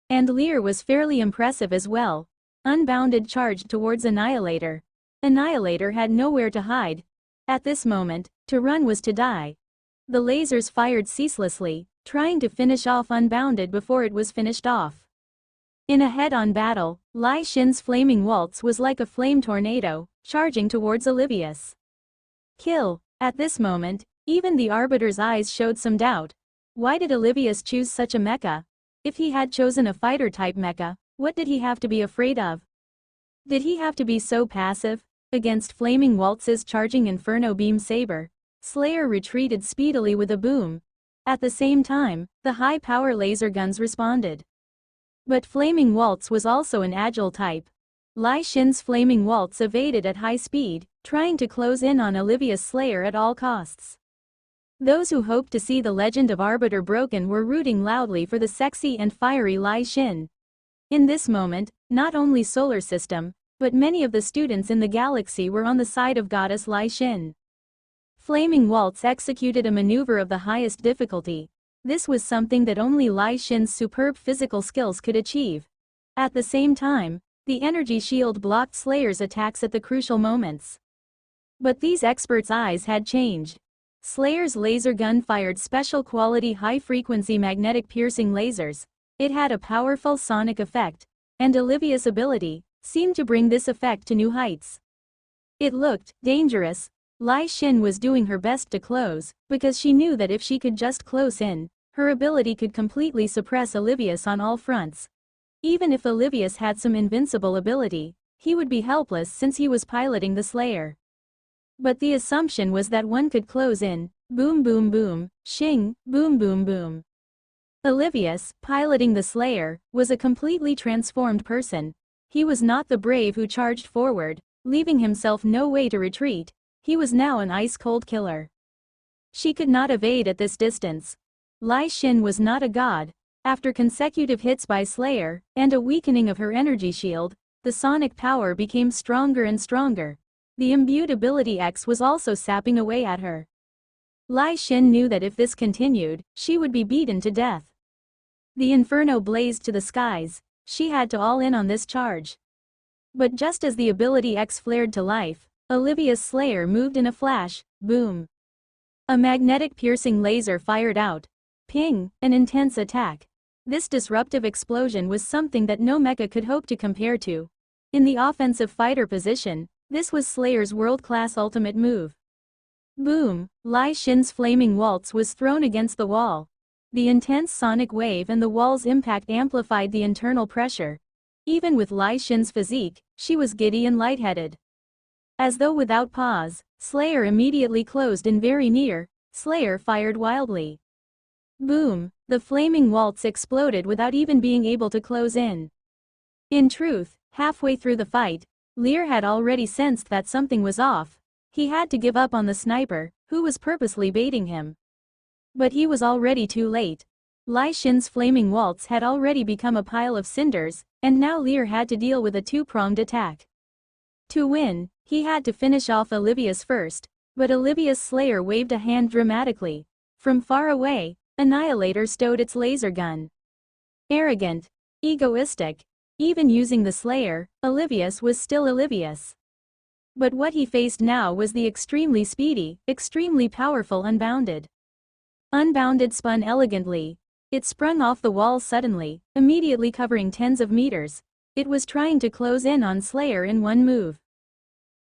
And Lear was fairly impressive as well. Unbounded charged towards Annihilator. Annihilator had nowhere to hide. At this moment, to run was to die. The lasers fired ceaselessly, trying to finish off Unbounded before it was finished off. In a head-on battle, Lai Shin's Flaming Waltz was like a flame tornado, charging towards Olivius. Kill. At this moment, even the Arbiter's eyes showed some doubt. Why did Olivius choose such a mecha? If he had chosen a fighter-type mecha, what did he have to be afraid of? Did he have to be so passive? Against Flaming Waltz's charging Inferno Beam Saber, Slayer retreated speedily with a boom. At the same time, the high-power laser guns responded. But Flaming Waltz was also an agile type. Lai Shin's Flaming Waltz evaded at high speed, trying to close in on Olivia's Slayer at all costs. Those who hoped to see the legend of Arbiter broken were rooting loudly for the sexy and fiery Lai Shin. In this moment, not only Solar System, but many of the students in the galaxy were on the side of Goddess Lai Shin. Flaming Waltz executed a maneuver of the highest difficulty. This was something that only Lai Shin's superb physical skills could achieve. At the same time, the energy shield blocked Slayer's attacks at the crucial moments. But these experts' eyes had changed. Slayer's laser gun fired special quality high-frequency magnetic piercing lasers. It had a powerful sonic effect, and Olivia's ability seemed to bring this effect to new heights. It looked dangerous. Lai Shin was doing her best to close, because she knew that if she could just close in, her ability could completely suppress Olivius on all fronts. Even if Olivius had some invincible ability, he would be helpless since he was piloting the Slayer. But the assumption was that one could close in, boom boom boom, shing, boom boom boom. Olivius, piloting the Slayer, was a completely transformed person. He was not the brave who charged forward, leaving himself no way to retreat. He was now an ice-cold killer. She could not evade at this distance. Lai Shin was not a god. After consecutive hits by Slayer, and a weakening of her energy shield, the sonic power became stronger and stronger. The imbued ability X was also sapping away at her. Lai Shin knew that if this continued, she would be beaten to death. The inferno blazed to the skies. She had to all in on this charge. But just as the ability X flared to life, Olivia's Slayer moved in a flash, boom. A magnetic piercing laser fired out. Ping, an intense attack. This disruptive explosion was something that no mecha could hope to compare to. In the offensive fighter position, this was Slayer's world-class ultimate move. Boom, Lai Shin's Flaming Waltz was thrown against the wall. The intense sonic wave and the wall's impact amplified the internal pressure. Even with Lai Shin's physique, she was giddy and lightheaded. As though without pause, Slayer immediately closed in very near. Slayer fired wildly. Boom, the Flaming Waltz exploded without even being able to close in. In truth, halfway through the fight, Lear had already sensed that something was off. He had to give up on the sniper, who was purposely baiting him. But he was already too late. Lai Shin's Flaming Waltz had already become a pile of cinders, and now Lear had to deal with a two-pronged attack. To win, he had to finish off Olivia's first, but Olivia's Slayer waved a hand dramatically. From far away, Annihilator stowed its laser gun. Arrogant. Egoistic. Even using the Slayer, Olivius was still Olivius. But what he faced now was the extremely speedy, extremely powerful Unbounded. Unbounded spun elegantly. It sprung off the wall suddenly, immediately covering tens of meters. It was trying to close in on Slayer in one move.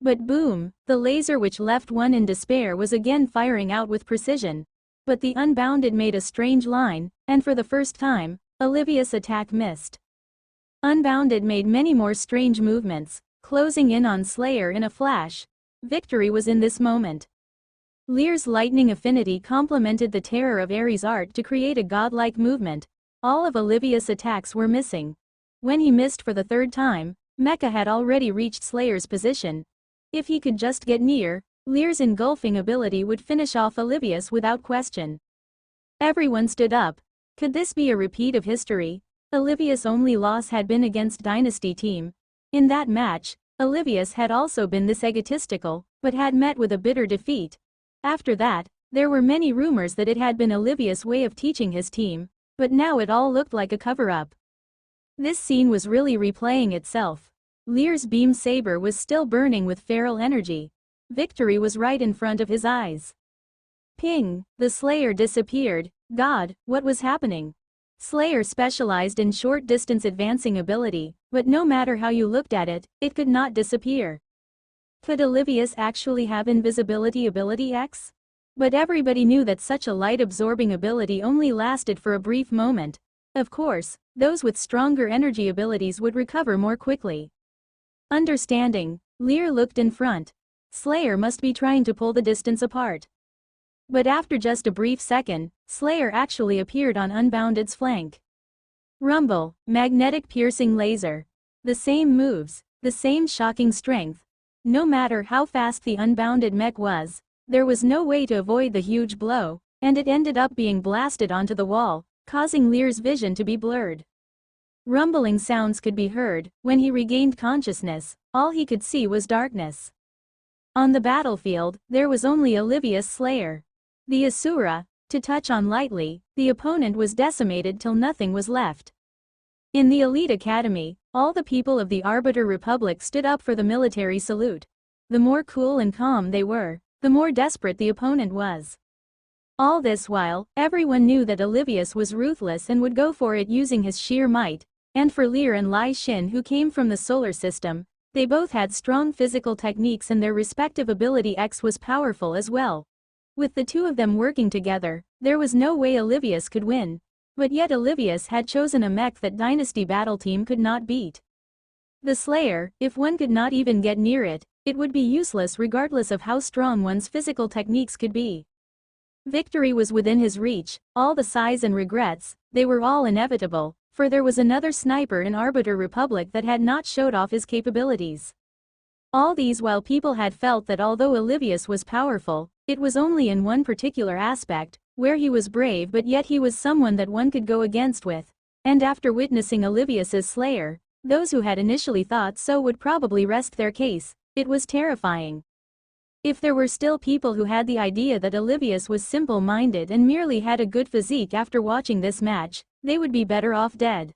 But boom, the laser which left one in despair was again firing out with precision. But the Unbounded made a strange line, and for the first time, Olivia's attack missed. Unbounded made many more strange movements, closing in on Slayer in a flash. Victory was in this moment. Lear's lightning affinity complemented the terror of Ares' art to create a godlike movement. All of Olivia's attacks were missing. When he missed for the third time, Mecha had already reached Slayer's position. If he could just get near, Lear's engulfing ability would finish off Olivius without question. Everyone stood up. Could this be a repeat of history? Olivia's only loss had been against Dynasty team. In that match, Olivia's had also been this egotistical, but had met with a bitter defeat. After that, there were many rumors that it had been Olivia's way of teaching his team, but now it all looked like a cover-up. This scene was really replaying itself. Lear's beam saber was still burning with feral energy. Victory was right in front of his eyes. Ping! The Slayer disappeared. God, what was happening? Slayer specialized in short-distance advancing ability, but no matter how you looked at it, it could not disappear. Could Olivia's actually have invisibility ability X? But everybody knew that such a light-absorbing ability only lasted for a brief moment. Of course, those with stronger energy abilities would recover more quickly. Understanding, Lear looked in front. Slayer must be trying to pull the distance apart. But after just a brief second, Slayer actually appeared on Unbounded's flank. Rumble, magnetic piercing laser. The same moves, the same shocking strength. No matter how fast the Unbounded mech was, there was no way to avoid the huge blow, and it ended up being blasted onto the wall, causing Lear's vision to be blurred. Rumbling sounds could be heard. When he regained consciousness, all he could see was darkness. On the battlefield, there was only Olivia's Slayer. The Asura, to touch on lightly, the opponent was decimated till nothing was left. In the Elite Academy, all the people of the Arbiter Republic stood up for the military salute. The more cool and calm they were, the more desperate the opponent was. All this while, everyone knew that Olivius was ruthless and would go for it using his sheer might, and for Lear and Lai Xin who came from the solar system, they both had strong physical techniques and their respective ability X was powerful as well. With the two of them working together, there was no way Olivius could win. But yet Olivius had chosen a mech that Dynasty Battle Team could not beat. The Slayer, if one could not even get near it, it would be useless regardless of how strong one's physical techniques could be. Victory was within his reach, all the sighs and regrets, they were all inevitable, for there was another sniper in Arbiter Republic that had not showed off his capabilities. All these while people had felt that although Olivius was powerful, it was only in one particular aspect, where he was brave but yet he was someone that one could go against with. And after witnessing Olivius's Slayer, those who had initially thought so would probably rest their case. It was terrifying. If there were still people who had the idea that Olivius was simple-minded and merely had a good physique after watching this match, they would be better off dead.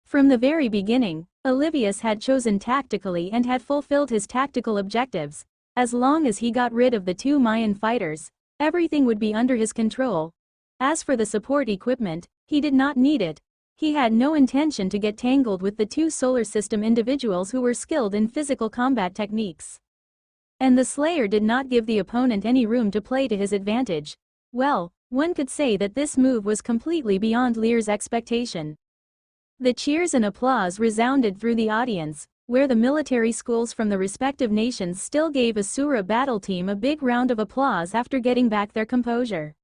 From the very beginning, Olivius had chosen tactically and had fulfilled his tactical objectives. As long as he got rid of the two Mayan fighters, everything would be under his control. As for the support equipment, he did not need it. He had no intention to get tangled with the two solar system individuals who were skilled in physical combat techniques. And the Slayer did not give the opponent any room to play to his advantage. Well, one could say that this move was completely beyond Lear's expectation. The cheers and applause resounded through the audience, where the military schools from the respective nations still gave Asura Battle Team a big round of applause after getting back their composure.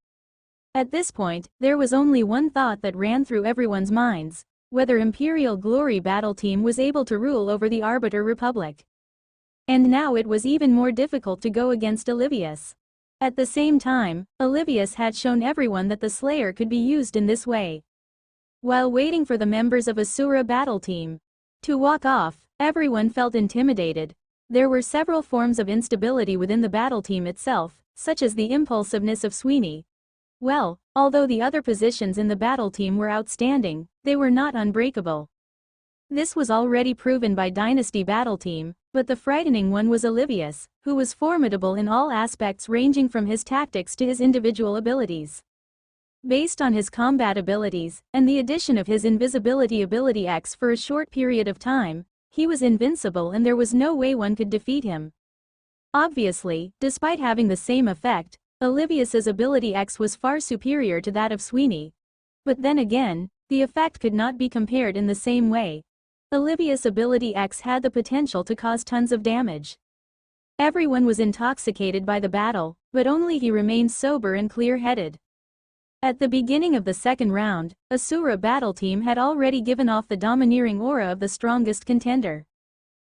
At this point, there was only one thought that ran through everyone's minds: whether Imperial Glory Battle Team was able to rule over the Arbiter Republic. And now it was even more difficult to go against Olivius. At the same time, Olivius had shown everyone that the Slayer could be used in this way. While waiting for the members of Asura Battle Team to walk off, everyone felt intimidated. There were several forms of instability within the battle team itself, such as the impulsiveness of Sweeney. Well, although the other positions in the battle team were outstanding, they were not unbreakable. This was already proven by Dynasty Battle Team, but the frightening one was Olivius, who was formidable in all aspects ranging from his tactics to his individual abilities. Based on his combat abilities, and the addition of his invisibility ability X for a short period of time, he was invincible and there was no way one could defeat him. Obviously, despite having the same effect, Olivius's ability X was far superior to that of Sweeney. But then again, the effect could not be compared in the same way. Olivius' ability X had the potential to cause tons of damage. Everyone was intoxicated by the battle, but only he remained sober and clear-headed. At the beginning of the second round, Asura Battle Team had already given off the domineering aura of the strongest contender.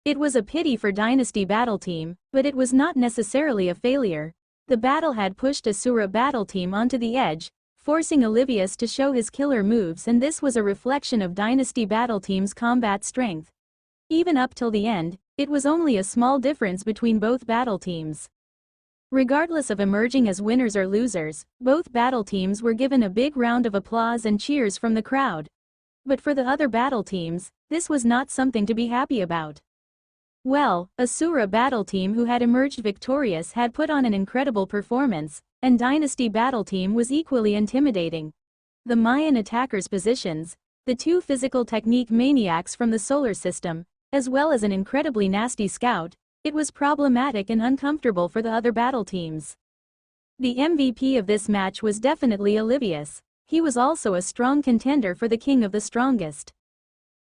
It was a pity for Dynasty Battle Team, but it was not necessarily a failure. The battle had pushed Asura Battle Team onto the edge, forcing Olivius to show his killer moves, and this was a reflection of Dynasty Battle Team's combat strength. Even up till the end, it was only a small difference between both battle teams. Regardless of emerging as winners or losers, both battle teams were given a big round of applause and cheers from the crowd. But for the other battle teams, this was not something to be happy about. Well, Asura battle team, who had emerged victorious, had put on an incredible performance, and Dynasty battle team was equally intimidating. The Mayan attackers' positions, the two physical technique maniacs from the solar system, as well as an incredibly nasty scout, it was problematic and uncomfortable for the other battle teams. The MVP of this match was definitely Olivius. He was also a strong contender for the King of the Strongest.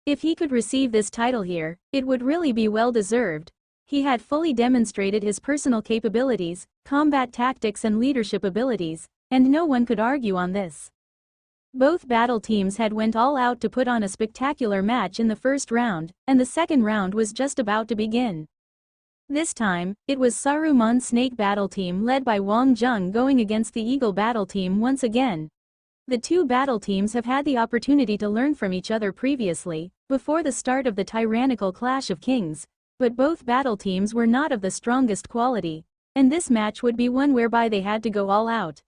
If he could receive this title here, it would really be well deserved. He had fully demonstrated his personal capabilities, combat tactics and leadership abilities, and no one could argue on this. Both battle teams had went all out to put on a spectacular match in the first round, and the second round was just about to begin. This time, it was Saruman Snake battle team led by Wang Zheng going against the Eagle battle team once again. The two battle teams have had the opportunity to learn from each other previously, before the start of the tyrannical Clash of Kings, but both battle teams were not of the strongest quality, and this match would be one whereby they had to go all out.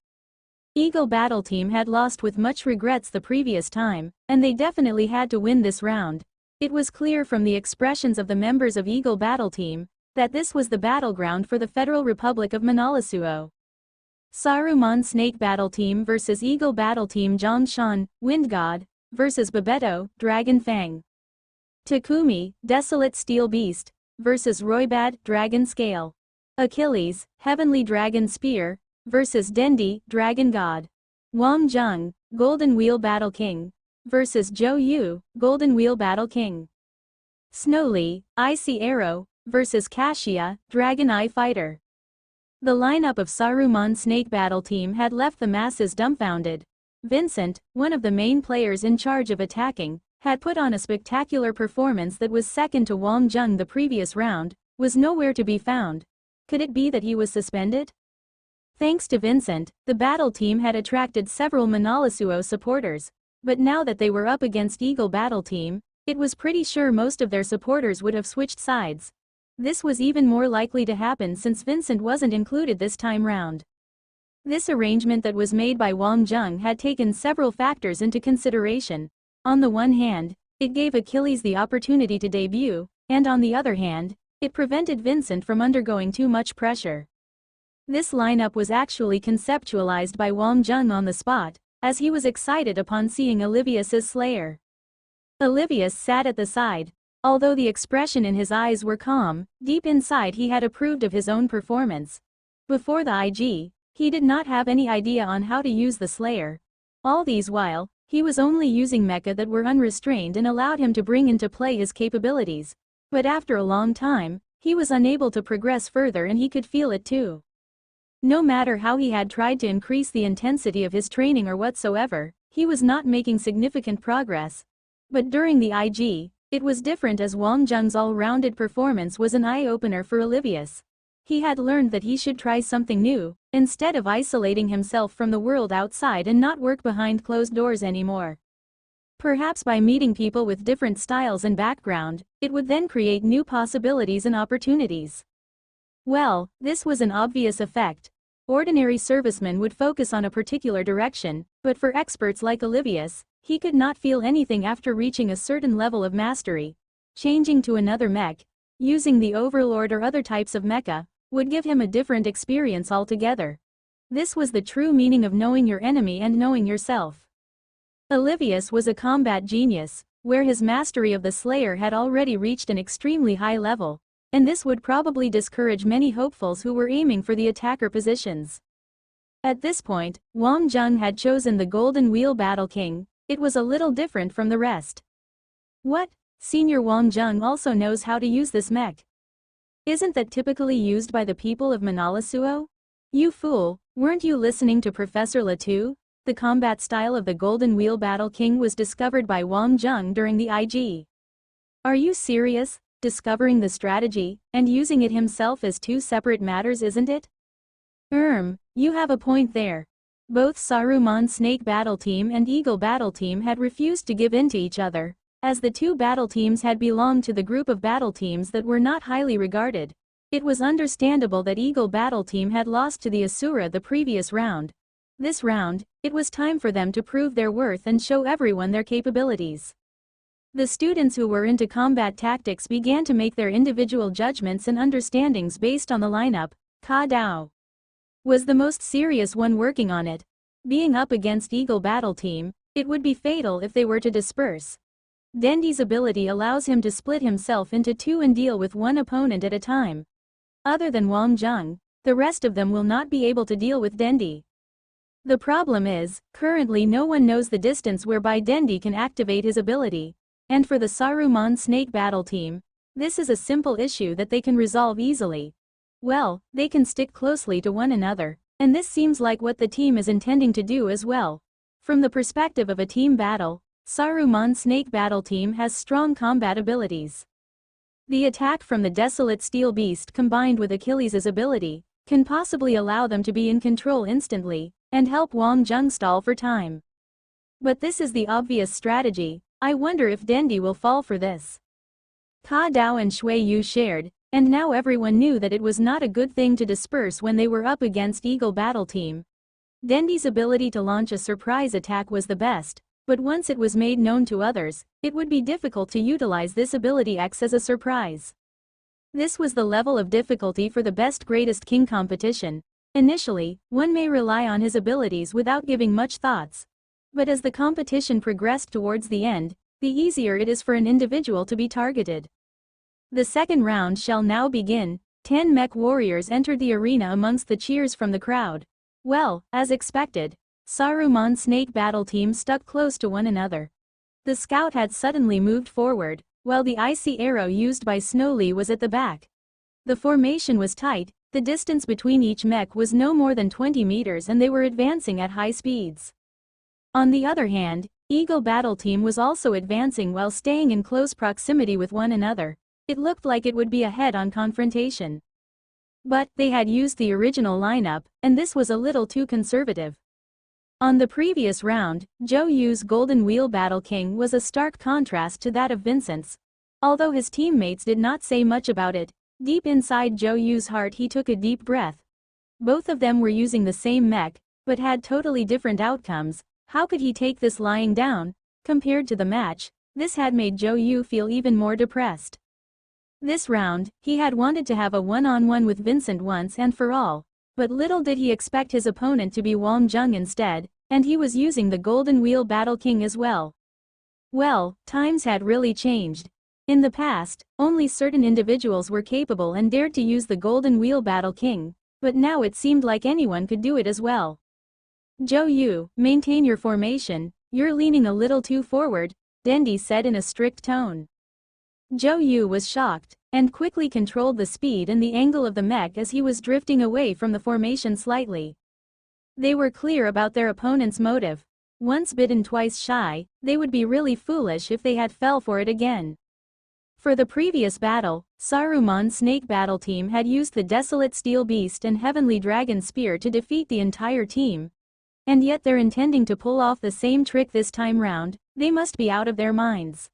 Eagle battle team had lost with much regrets the previous time, and they definitely had to win this round. It was clear from the expressions of the members of Eagle battle team that this was the battleground for the Federal Republic of Manalasuo. Saruman Snake battle team versus Eagle battle team. Zhongshan, Wind God, versus Babetto, Dragon Fang. Takumi, Desolate Steel Beast, versus Roybad, Dragon Scale. Achilles, Heavenly Dragon Spear, versus Dendi, Dragon God. Wang Zheng, Golden Wheel Battle King, versus Zhou Yu, Golden Wheel Battle King. Snowly, Icy Arrow, versus Cassia, Dragon Eye Fighter. The lineup of Saruman Snake battle team had left the masses dumbfounded. Vincent, one of the main players in charge of attacking, had put on a spectacular performance that was second to Wang Zheng the previous round, was nowhere to be found. Could it be that he was suspended? Thanks to Vincent, the battle team had attracted several Manalasuo supporters, but now that they were up against Eagle battle team, it was pretty sure most of their supporters would have switched sides. This was even more likely to happen since Vincent wasn't included this time round. This arrangement that was made by Wang Zheng had taken several factors into consideration. On the one hand, it gave Achilles the opportunity to debut, and on the other hand, it prevented Vincent from undergoing too much pressure. This lineup was actually conceptualized by Wang Zheng on the spot, as he was excited upon seeing Olivius's slayer. Olivius sat at the side. Although the expression in his eyes were calm, deep inside he had approved of his own performance. Before the IG, he did not have any idea on how to use the Slayer. All these while, he was only using mecha that were unrestrained and allowed him to bring into play his capabilities. But after a long time, he was unable to progress further, and he could feel it too. No matter how he had tried to increase the intensity of his training or whatsoever, he was not making significant progress. But during the IG, it was different, as Wang Zheng's all-rounded performance was an eye-opener for Olivius. He had learned that he should try something new, instead of isolating himself from the world outside and not work behind closed doors anymore. Perhaps by meeting people with different styles and background, it would then create new possibilities and opportunities. Well, this was an obvious effect. Ordinary servicemen would focus on a particular direction, but for experts like Olivius, he could not feel anything after reaching a certain level of mastery. Changing to another mech, using the Overlord or other types of mecha, would give him a different experience altogether. This was the true meaning of knowing your enemy and knowing yourself. Olivius was a combat genius, where his mastery of the Slayer had already reached an extremely high level, and this would probably discourage many hopefuls who were aiming for the attacker positions. At this point, Wang Zheng had chosen the Golden Wheel Battle King. It was a little different from the rest. What? Senior Wang Zheng also knows how to use this mech. Isn't that typically used by the people of Manalasuo? You fool, weren't you listening to Professor Latu? The combat style of the Golden Wheel Battle King was discovered by Wang Zheng during the IG. Are you serious? Discovering the strategy, and using it himself as two separate matters, isn't it? You have a point there. Both Saruman Snake Battle Team and Eagle Battle Team had refused to give in to each other, as the two battle teams had belonged to the group of battle teams that were not highly regarded. It was understandable that Eagle Battle Team had lost to the Asura the previous round. This round, it was time for them to prove their worth and show everyone their capabilities. The students who were into combat tactics began to make their individual judgments and understandings based on the lineup. Ka Dao was the most serious one working on it. Being up against Eagle Battle Team, it would be fatal if they were to disperse. Dendi's ability allows him to split himself into two and deal with one opponent at a time. Other than Wang Zheng, the rest of them will not be able to deal with Dendi. The problem is, currently no one knows the distance whereby Dendi can activate his ability, and for the Saruman Snake Battle Team, this is a simple issue that they can resolve easily. Well, they can stick closely to one another, and this seems like what the team is intending to do as well. From the perspective of a team battle, Saruman Snake Battle Team has strong combat abilities. The attack from the Desolate Steel Beast combined with Achilles' ability can possibly allow them to be in control instantly and help Wang Zheng stall for time. But this is the obvious strategy. I wonder if Dendi will fall for this. Ka Dao and Shui Yu shared, and now everyone knew that it was not a good thing to disperse when they were up against Eagle Battle Team. Dendi's ability to launch a surprise attack was the best, but once it was made known to others, it would be difficult to utilize this ability X as a surprise. This was the level of difficulty for the best greatest king competition. Initially, one may rely on his abilities without giving much thoughts. But as the competition progressed towards the end, the easier it is for an individual to be targeted. The second round shall now begin. 10 mech warriors entered the arena amongst the cheers from the crowd. Well, as expected, Saruman Snake Battle Team stuck close to one another. The scout had suddenly moved forward, while the icy arrow used by Snowly was at the back. The formation was tight, the distance between each mech was no more than 20 meters and they were advancing at high speeds. On the other hand, Eagle Battle Team was also advancing while staying in close proximity with one another. It looked like it would be a head-on confrontation. But they had used the original lineup, and this was a little too conservative. On the previous round, Zhou Yu's Golden Wheel Battle King was a stark contrast to that of Vincent's. Although his teammates did not say much about it, deep inside Zhou Yu's heart he took a deep breath. Both of them were using the same mech, but had totally different outcomes. How could he take this lying down? Compared to the match, this had made Zhou Yu feel even more depressed. This round, he had wanted to have a one-on-one with Vincent once and for all, but little did he expect his opponent to be Wang Zheng instead, and he was using the Golden Wheel Battle King as well. Well, times had really changed. In the past, only certain individuals were capable and dared to use the Golden Wheel Battle King, but now it seemed like anyone could do it as well. Zhou Yu, maintain your formation, you're leaning a little too forward, Dendi said in a strict tone. Zhou Yu was shocked, and quickly controlled the speed and the angle of the mech as he was drifting away from the formation slightly. They were clear about their opponent's motive. Once bitten twice shy, they would be really foolish if they had fell for it again. For the previous battle, Saruman Snake Battle Team had used the Desolate Steel Beast and Heavenly Dragon Spear to defeat the entire team. And yet they're intending to pull off the same trick this time round. They must be out of their minds.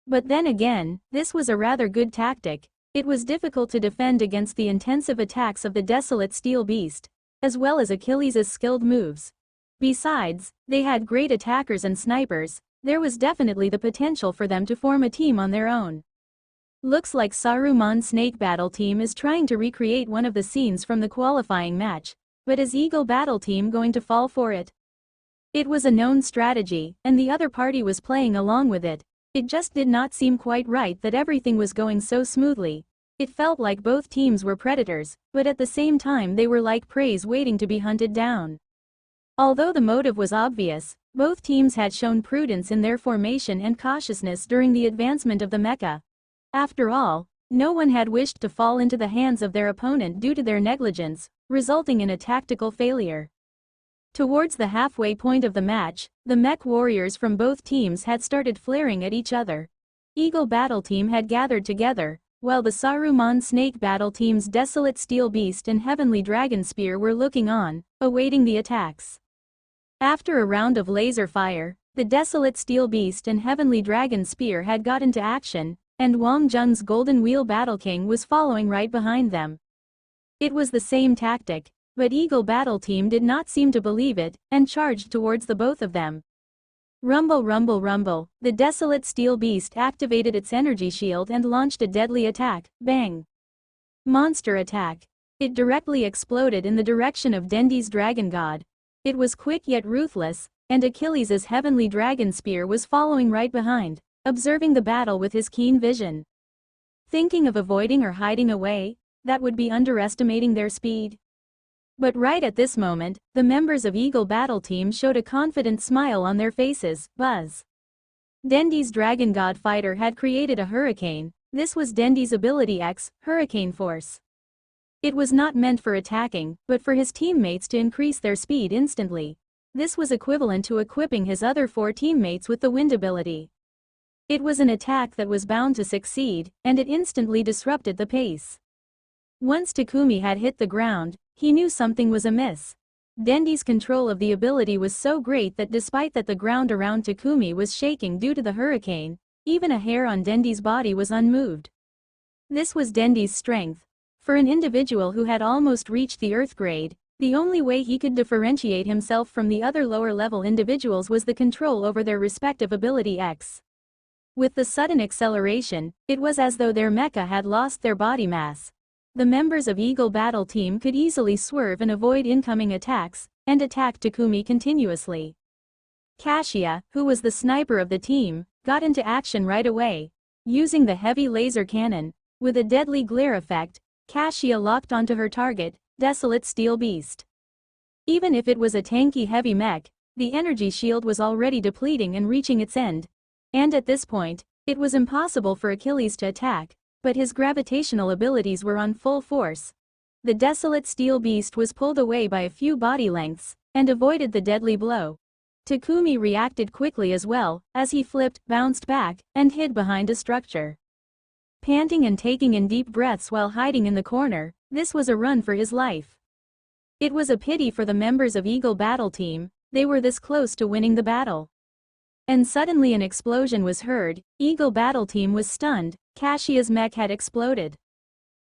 But then again, this was a rather good tactic. It was difficult to defend against the intensive attacks of the Desolate Steel Beast, as well as Achilles' skilled moves. Besides, they had great attackers and snipers. There was definitely the potential for them to form a team on their own. Looks like Saruman Snake Battle Team is trying to recreate one of the scenes from the qualifying match, but is Eagle Battle Team going to fall for it? It was a known strategy, and the other party was playing along with it. It just did not seem quite right that everything was going so smoothly. It felt like both teams were predators, but at the same time they were like prey waiting to be hunted down. Although the motive was obvious, both teams had shown prudence in their formation and cautiousness during the advancement of the mecha. After all, no one had wished to fall into the hands of their opponent due to their negligence, resulting in a tactical failure. Towards the halfway point of the match, the mech warriors from both teams had started flaring at each other. Eagle Battle Team had gathered together, while the Saruman Snake Battle Team's Desolate Steel Beast and Heavenly Dragon Spear were looking on, awaiting the attacks. After a round of laser fire, the Desolate Steel Beast and Heavenly Dragon Spear had got into action, and Wang Zheng's Golden Wheel Battle King was following right behind them. It was the same tactic, but Eagle Battle Team did not seem to believe it, and charged towards the both of them. Rumble rumble rumble, the Desolate Steel Beast activated its energy shield and launched a deadly attack, bang! Monster attack. It directly exploded in the direction of Dendi's Dragon God. It was quick yet ruthless, and Achilles' Heavenly Dragon Spear was following right behind, observing the battle with his keen vision. Thinking of avoiding or hiding away? That would be underestimating their speed. But right at this moment, the members of Eagle Battle Team showed a confident smile on their faces. Buzz. Dendi's Dragon God fighter had created a hurricane. This was Dendi's ability X, Hurricane Force. It was not meant for attacking, but for his teammates to increase their speed instantly. This was equivalent to equipping his other 4 teammates with the wind ability. It was an attack that was bound to succeed, and it instantly disrupted the pace. Once Takumi had hit the ground, he knew something was amiss. Dendi's control of the ability was so great that despite that the ground around Takumi was shaking due to the hurricane, even a hair on Dendi's body was unmoved. This was Dendi's strength. For an individual who had almost reached the Earth grade, the only way he could differentiate himself from the other lower-level individuals was the control over their respective ability X. With the sudden acceleration, it was as though their mecha had lost their body mass. The members of Eagle Battle Team could easily swerve and avoid incoming attacks, and attack Takumi continuously. Cassia, who was the sniper of the team, got into action right away. Using the heavy laser cannon, with a deadly glare effect, Cassia locked onto her target, Desolate Steel Beast. Even if it was a tanky heavy mech, the energy shield was already depleting and reaching its end. And at this point, it was impossible for Achilles to attack, but his gravitational abilities were on full force. The Desolate Steel Beast was pulled away by a few body lengths, and avoided the deadly blow. Takumi reacted quickly as well, as he flipped, bounced back, and hid behind a structure. Panting and taking in deep breaths while hiding in the corner, this was a run for his life. It was a pity for the members of Eagle Battle Team, they were this close to winning the battle. And suddenly an explosion was heard. Eagle Battle Team was stunned. Cassia's mech had exploded.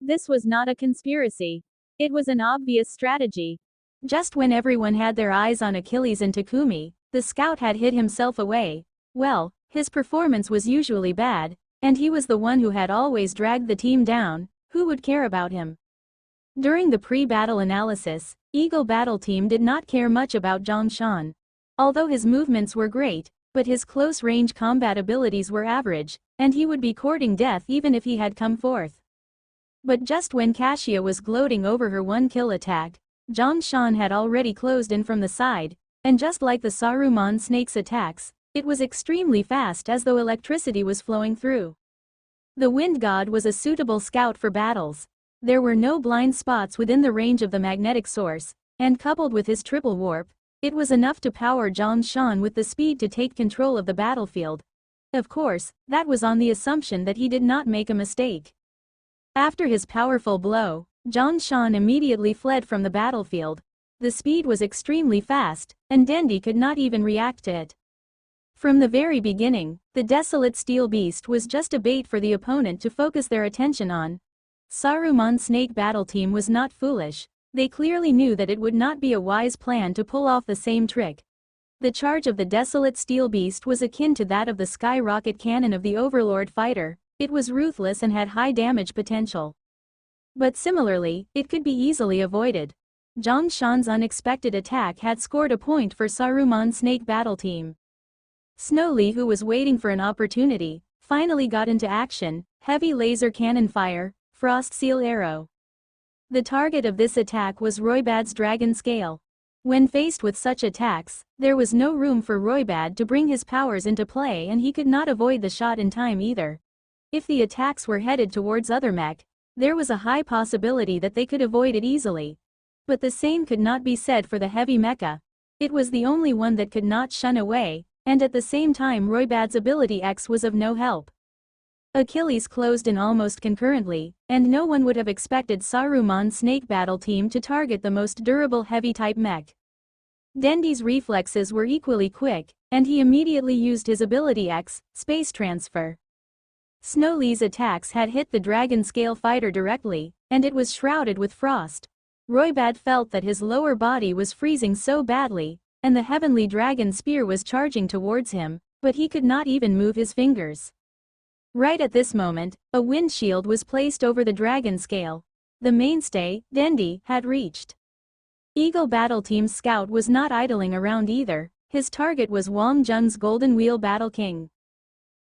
This was not a conspiracy. It was an obvious strategy. Just when everyone had their eyes on Achilles and Takumi, the scout had hid himself away. Well, his performance was usually bad, and he was the one who had always dragged the team down. Who would care about him? During the pre-battle analysis, Eagle Battle Team did not care much about Zhang Shan. Although his movements were great, but his close-range combat abilities were average, and he would be courting death even if he had come forth. But just when Cassia was gloating over her one-kill attack, Zhang Shan had already closed in from the side, and just like the Saruman snake's attacks, it was extremely fast as though electricity was flowing through. The Wind God was a suitable scout for battles. There were no blind spots within the range of the magnetic source, and coupled with his triple warp, it was enough to power Zhang Shan with the speed to take control of the battlefield. Of course, that was on the assumption that he did not make a mistake. After his powerful blow, Zhang Shan immediately fled from the battlefield. The speed was extremely fast, and Dendi could not even react to it. From the very beginning, the Desolate Steel Beast was just a bait for the opponent to focus their attention on. Saruman Snake Battle Team was not foolish. They clearly knew that it would not be a wise plan to pull off the same trick. The charge of the Desolate Steel Beast was akin to that of the skyrocket cannon of the Overlord fighter. It was ruthless and had high damage potential. But similarly, it could be easily avoided. Zhang Shan's unexpected attack had scored a point for Saruman Snake Battle Team. Snowly, who was waiting for an opportunity, finally got into action. Heavy laser cannon fire, Frost Seal Arrow. The target of this attack was Roybad's Dragon Scale. When faced with such attacks, there was no room for Roybad to bring his powers into play, and he could not avoid the shot in time either. If the attacks were headed towards other mech, there was a high possibility that they could avoid it easily. But the same could not be said for the heavy mecha. It was the only one that could not shun away, and at the same time Roybad's ability X was of no help. Achilles closed in almost concurrently, and no one would have expected Saruman Snake Battle Team to target the most durable heavy-type mech. Dendi's reflexes were equally quick, and he immediately used his ability X, Space Transfer. Snowlee's attacks had hit the dragon scale fighter directly, and it was shrouded with frost. Roybad felt that his lower body was freezing so badly, and the heavenly dragon spear was charging towards him, but he could not even move his fingers. Right at this moment, a wind shield was placed over the dragon scale. The mainstay, Dendi, had reached. Eagle Battle Team's scout was not idling around either. His target was Wang Zheng's Golden Wheel Battle King.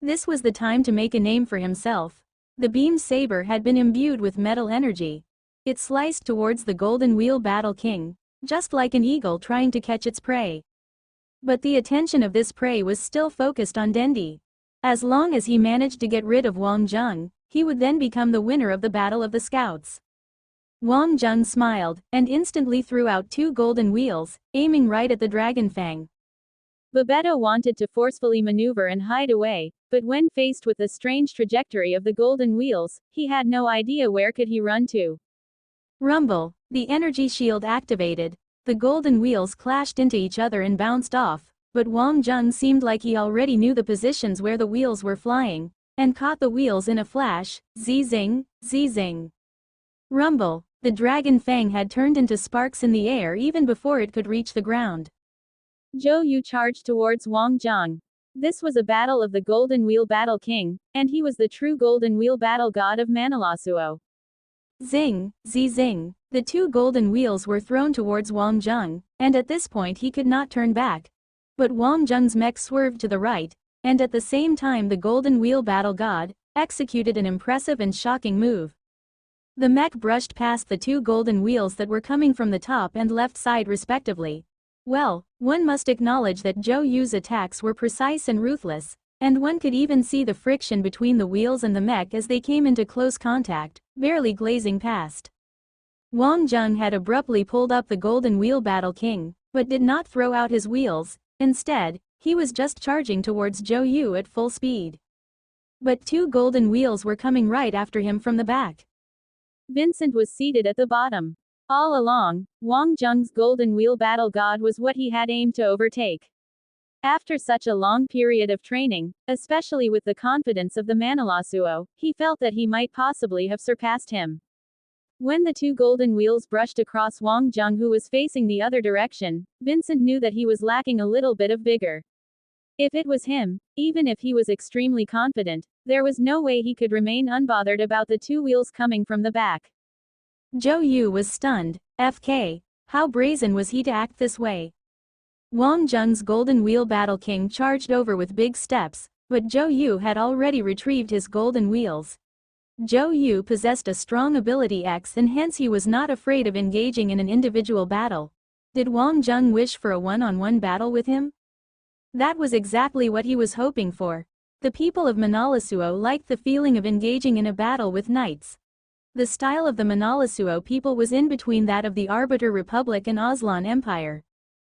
This was the time to make a name for himself. The beam saber had been imbued with metal energy. It sliced towards the Golden Wheel Battle King, just like an eagle trying to catch its prey. But the attention of this prey was still focused on Dendi. As long as he managed to get rid of Wang Zheng, he would then become the winner of the Battle of the Scouts. Wang Zheng smiled, and instantly threw out 2 golden wheels, aiming right at the dragon fang. Babetto wanted to forcefully maneuver and hide away, but when faced with the strange trajectory of the golden wheels, he had no idea where could he run to. Rumble, the energy shield activated. The golden wheels clashed into each other and bounced off, but Wang Zheng seemed like he already knew the positions where the wheels were flying, and caught the wheels in a flash. Zing, zing. Rumble, the dragon fang had turned into sparks in the air even before it could reach the ground. Zhou Yu charged towards Wang Zheng. This was a battle of the Golden Wheel Battle King, and he was the true Golden Wheel Battle God of Manalasuo. Zing, zing, the 2 golden wheels were thrown towards Wang Zheng, and at this point he could not turn back. But Wang Zheng's mech swerved to the right, and at the same time the Golden Wheel Battle God executed an impressive and shocking move. The mech brushed past the 2 golden wheels that were coming from the top and left side respectively. Well, one must acknowledge that Zhou Yu's attacks were precise and ruthless, and one could even see the friction between the wheels and the mech as they came into close contact, barely glazing past. Wang Zheng had abruptly pulled up the Golden Wheel Battle King, but did not throw out his wheels. Instead, he was just charging towards Zhou Yu at full speed. But 2 golden wheels were coming right after him from the back. Vincent was seated at the bottom. All along, Wang Zheng's Golden Wheel Battle God was what he had aimed to overtake. After such a long period of training, especially with the confidence of the Manalasuo, he felt that he might possibly have surpassed him. When the 2 golden wheels brushed across Wang Zheng, who was facing the other direction, Vincent knew that he was lacking a little bit of vigor. If it was him, even if he was extremely confident, there was no way he could remain unbothered about the 2 wheels coming from the back. Zhou Yu was stunned. FK. How brazen was he to act this way? Wang Zheng's Golden Wheel Battle King charged over with big steps, but Zhou Yu had already retrieved his golden wheels. Zhou Yu possessed a strong ability X, and hence he was not afraid of engaging in an individual battle. Did Wang Zheng wish for a one-on-one battle with him? That was exactly what he was hoping for. The people of Manalasuo liked the feeling of engaging in a battle with knights. The style of the Manalasuo people was in between that of the Arbiter Republic and Aslan Empire.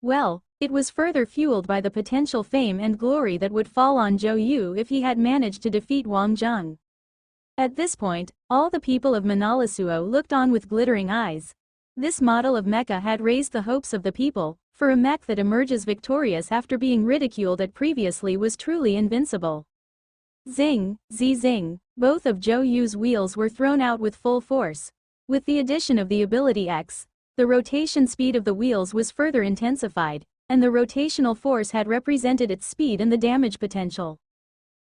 Well, it was further fueled by the potential fame and glory that would fall on Zhou Yu if he had managed to defeat Wang Zheng. At this point, all the people of Manalasuo looked on with glittering eyes. This model of mecha had raised the hopes of the people, for a mech that emerges victorious after being ridiculed at previously was truly invincible. Zing, zing, both of Zhou Yu's wheels were thrown out with full force. With the addition of the ability X, the rotation speed of the wheels was further intensified, and the rotational force had represented its speed and the damage potential.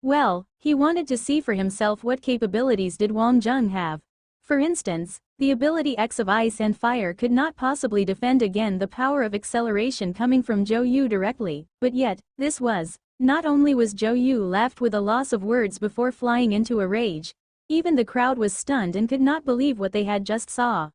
Well, he wanted to see for himself what capabilities did Wang Zheng have. For instance, the ability X of Ice and Fire could not possibly defend against the power of acceleration coming from Zhou Yu directly, but yet, this was. Not only was Zhou Yu left with a loss of words before flying into a rage, even the crowd was stunned and could not believe what they had just saw.